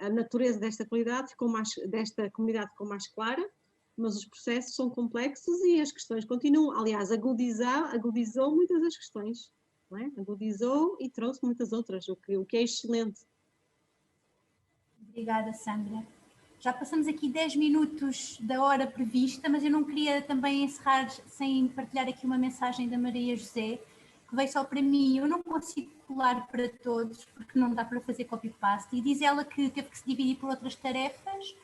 a natureza desta comunidade ficou mais clara, mas os processos são complexos e as questões continuam. Aliás, agudizou muitas das questões, não é? Agudizou e trouxe muitas outras, o que é excelente.
Obrigada, Sandra. Já passamos aqui 10 minutos da hora prevista, mas eu não queria também encerrar sem partilhar aqui uma mensagem da Maria José, que veio só para mim. Eu não consigo colar para todos, porque não dá para fazer copy-paste. E diz ela que teve que se dividir por outras tarefas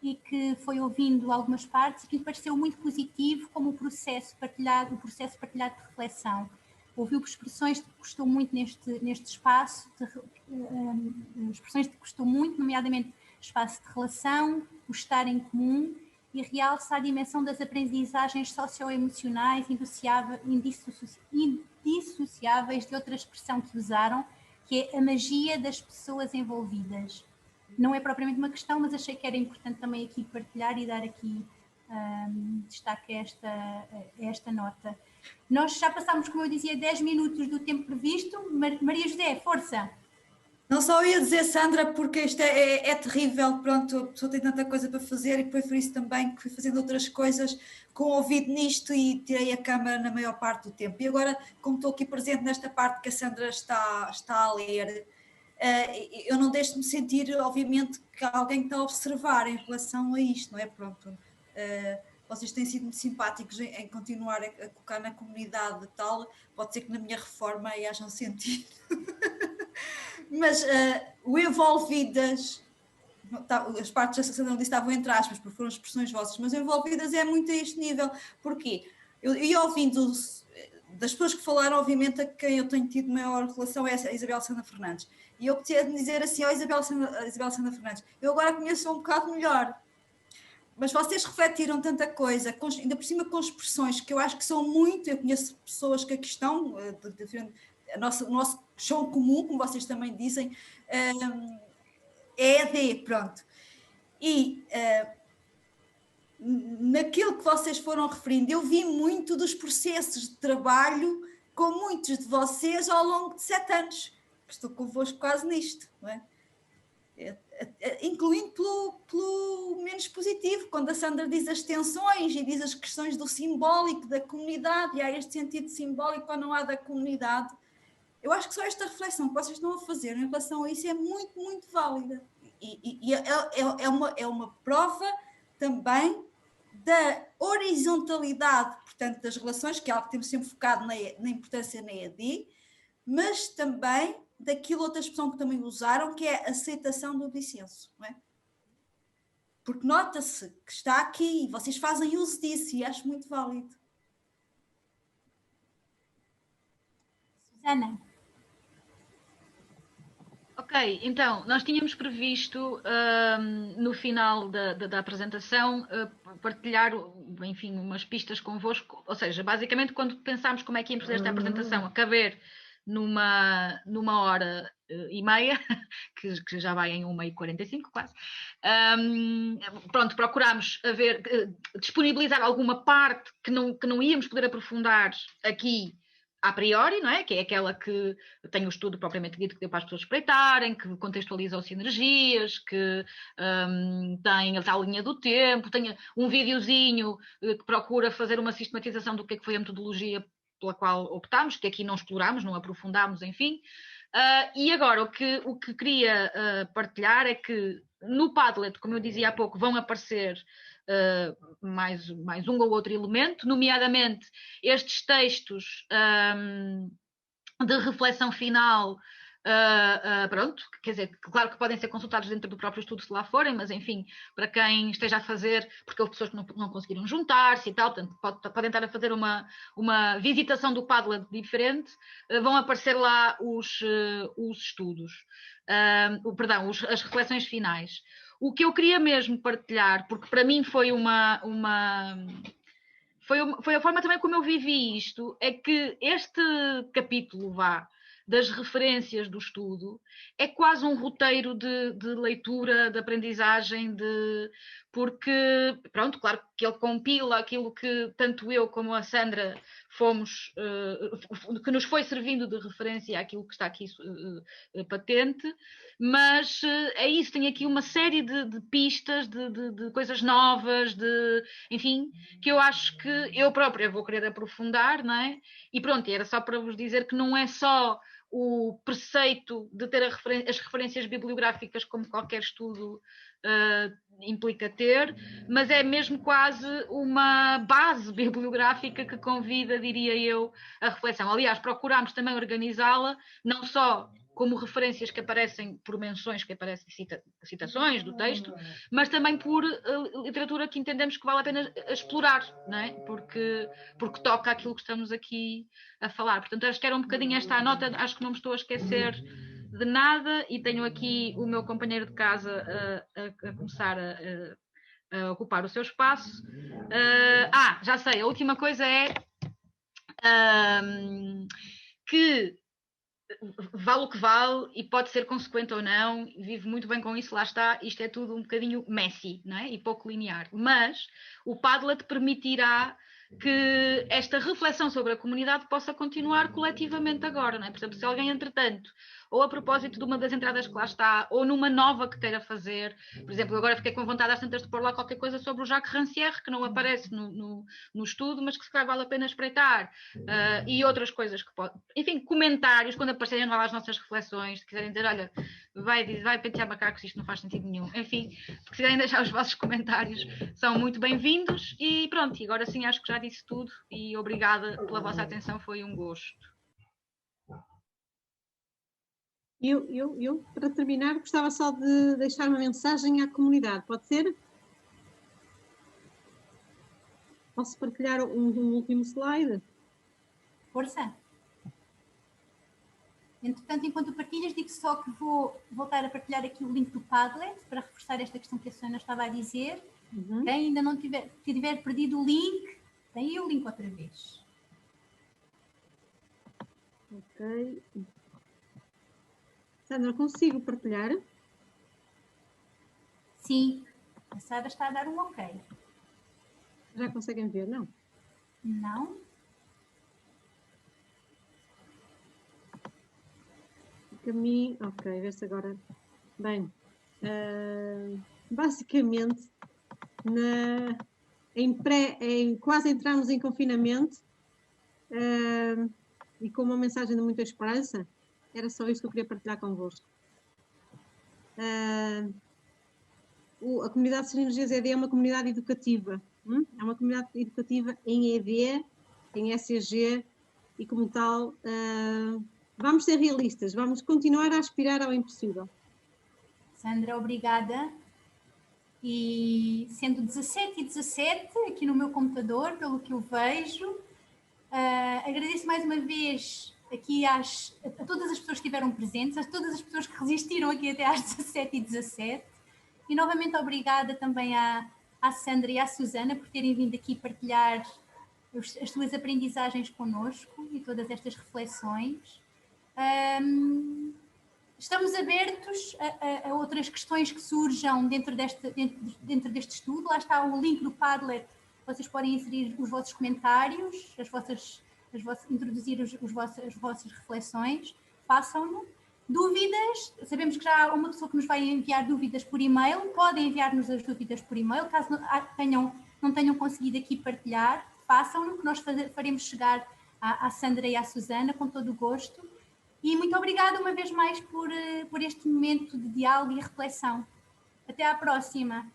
e que foi ouvindo algumas partes e que lhe pareceu muito positivo como o processo partilhado de reflexão. Ouviu expressões que gostou muito neste espaço, expressões que gostou muito, nomeadamente espaço de relação, o estar em comum, e realça a dimensão das aprendizagens socioemocionais indissociáveis de outra expressão que usaram, que é a magia das pessoas envolvidas. Não é propriamente uma questão, mas achei que era importante também aqui partilhar e dar aqui destaque a esta nota. Nós já passámos, como eu dizia, 10 minutos do tempo previsto. Maria José, força!
Não só ia dizer, Sandra, porque isto é terrível, pronto, a pessoa tem tanta coisa para fazer e foi por isso também que fui fazendo outras coisas com o ouvido nisto e tirei a câmara na maior parte do tempo. E agora, como estou aqui presente nesta parte que a Sandra está a ler, eu não deixo de me sentir, obviamente, que alguém está a observar em relação a isto, não é? Pronto, vocês têm sido muito simpáticos em continuar a colocar na comunidade tal, pode ser que na minha reforma aí hajam sentido. Mas o envolvidas, as partes da Sandra disse estavam entre aspas, porque foram expressões vossas, mas envolvidas é muito a este nível. Porquê? Eu ia ouvindo das pessoas que falaram, obviamente, a quem eu tenho tido maior relação é a Isabel Sandra Fernandes. E eu podia dizer assim, Isabel Sandra Fernandes, eu agora conheço um bocado melhor. Mas vocês refletiram tanta coisa, ainda por cima com expressões que eu acho que são muito, eu conheço pessoas que aqui estão, o nosso chão comum, como vocês também dizem, é ED, pronto. E naquilo que vocês foram referindo, eu vi muito dos processos de trabalho com muitos de vocês ao longo de 7 anos. Estou convosco quase nisto, não é? Incluindo pelo menos positivo, quando a Sandra diz as tensões e diz as questões do simbólico da comunidade, e há este sentido simbólico quando não há da comunidade. Eu acho que só esta reflexão que vocês estão a fazer em relação a isso é muito, muito válida. E é uma prova também da horizontalidade, portanto, das relações, que é algo que temos sempre focado na importância na ED, mas também daquilo, outra expressão que também usaram, que é a aceitação do dissenso, não é? Porque nota-se que está aqui, vocês fazem uso disso e acho muito válido.
Susana.
Ok, então, nós tínhamos previsto no final da apresentação partilhar, enfim, umas pistas convosco, ou seja, basicamente quando pensámos como é que íamos fazer esta apresentação a caber numa hora e meia, que já vai em 1h45 quase, pronto, procurámos disponibilizar alguma parte que não íamos poder aprofundar aqui a priori, não é? Que é aquela que tem o estudo propriamente dito que deu para as pessoas espreitarem, que contextualiza as sinergias, que tem a tal linha do tempo, tem um videozinho que procura fazer uma sistematização do que foi a metodologia pela qual optámos, que aqui não explorámos, não aprofundámos, enfim. E agora, o que queria partilhar é que no Padlet, como eu dizia há pouco, vão aparecer mais um ou outro elemento, nomeadamente estes textos de reflexão final, pronto, quer dizer, claro que podem ser consultados dentro do próprio estudo se lá forem, mas enfim, para quem esteja a fazer, porque houve pessoas que não conseguiram juntar-se e tal, portanto, podem estar a fazer uma visitação do Padlet diferente, vão aparecer lá os estudos, as reflexões finais. o que eu queria mesmo partilhar, porque para mim foi foi a forma também como eu vivi isto, é que este capítulo, das referências do estudo, é quase um roteiro de leitura, de aprendizagem, porque, pronto, claro que ele compila aquilo que tanto eu como a Sandra fomos, que nos foi servindo de referência àquilo que está aqui patente, mas é isso, tem aqui uma série de pistas, de coisas novas, enfim, que eu acho que eu própria vou querer aprofundar, não é? E pronto, era só para vos dizer que não é só o preceito de ter as referências bibliográficas como qualquer estudo implica ter, mas é mesmo quase uma base bibliográfica que convida, diria eu, a reflexão. Aliás, procurámos também organizá-la, não só como referências que aparecem por menções, que aparecem citações do texto, mas também por literatura que entendemos que vale a pena explorar, não é? Porque toca aquilo que estamos aqui a falar. Portanto, acho que era um bocadinho esta a nota, acho que não me estou a esquecer de nada, e tenho aqui o meu companheiro de casa a começar a ocupar o seu espaço. Já sei, a última coisa é que vale o que vale e pode ser consequente ou não, vivo muito bem com isso, lá está, isto é tudo um bocadinho messy, não é? E pouco linear, mas o Padlet permitirá que esta reflexão sobre a comunidade possa continuar coletivamente agora, não é? Por exemplo, se alguém, entretanto, ou a propósito de uma das entradas que lá está, ou numa nova que queira fazer, por exemplo, eu agora fiquei com vontade às tantas de pôr lá qualquer coisa sobre o Jacques Rancière, que não aparece no estudo, mas que se calhar vale a pena espreitar, e outras coisas que podem, enfim, comentários, quando aparecerem lá as nossas reflexões, se quiserem dizer, olha, vai pentear macacos, isto não faz sentido nenhum, enfim, se quiserem deixar os vossos comentários, são muito bem-vindos, e pronto, e agora sim acho que já disse tudo, e obrigada pela vossa atenção, foi um gosto.
Eu, para terminar, gostava só de deixar uma mensagem à comunidade, pode ser? Posso partilhar um último slide?
Força! Entretanto, enquanto partilhas, digo só que vou voltar a partilhar aqui o link do Padlet para reforçar esta questão que a Susana estava a dizer. Quem ainda não tiver perdido o link, tem aí o link outra vez.
Ok. Sandra, consigo partilhar?
Sim, a Sara está a dar um ok.
Já conseguem ver, não?
Não?
Caminho, ok, vê-se agora. Bem, basicamente, quase entramos em confinamento e com uma mensagem de muita esperança, era só isso que eu queria partilhar convosco. A comunidade de Sinergias ED é uma comunidade educativa, é uma comunidade educativa em ED, em SEG, e como tal, vamos ser realistas, vamos continuar a aspirar ao impossível.
Sandra, obrigada. E sendo 17h17 aqui no meu computador, pelo que eu vejo, agradeço mais uma vez aqui a todas as pessoas que estiveram presentes, a todas as pessoas que resistiram aqui até às 17h17, e novamente obrigada também à Sandra e à Susana por terem vindo aqui partilhar as suas aprendizagens connosco e todas estas reflexões. Estamos abertos a outras questões que surjam dentro deste estudo. Lá está o link do Padlet, vocês podem inserir os vossos comentários, introduzir as vossas reflexões, façam-no. Dúvidas, sabemos que já há uma pessoa que nos vai enviar dúvidas por e-mail, podem enviar-nos as dúvidas por e-mail, caso não tenham conseguido aqui partilhar, façam-no, que nós faremos chegar à Sandra e à Susana com todo o gosto. E muito obrigada uma vez mais por este momento de diálogo e reflexão. Até à próxima!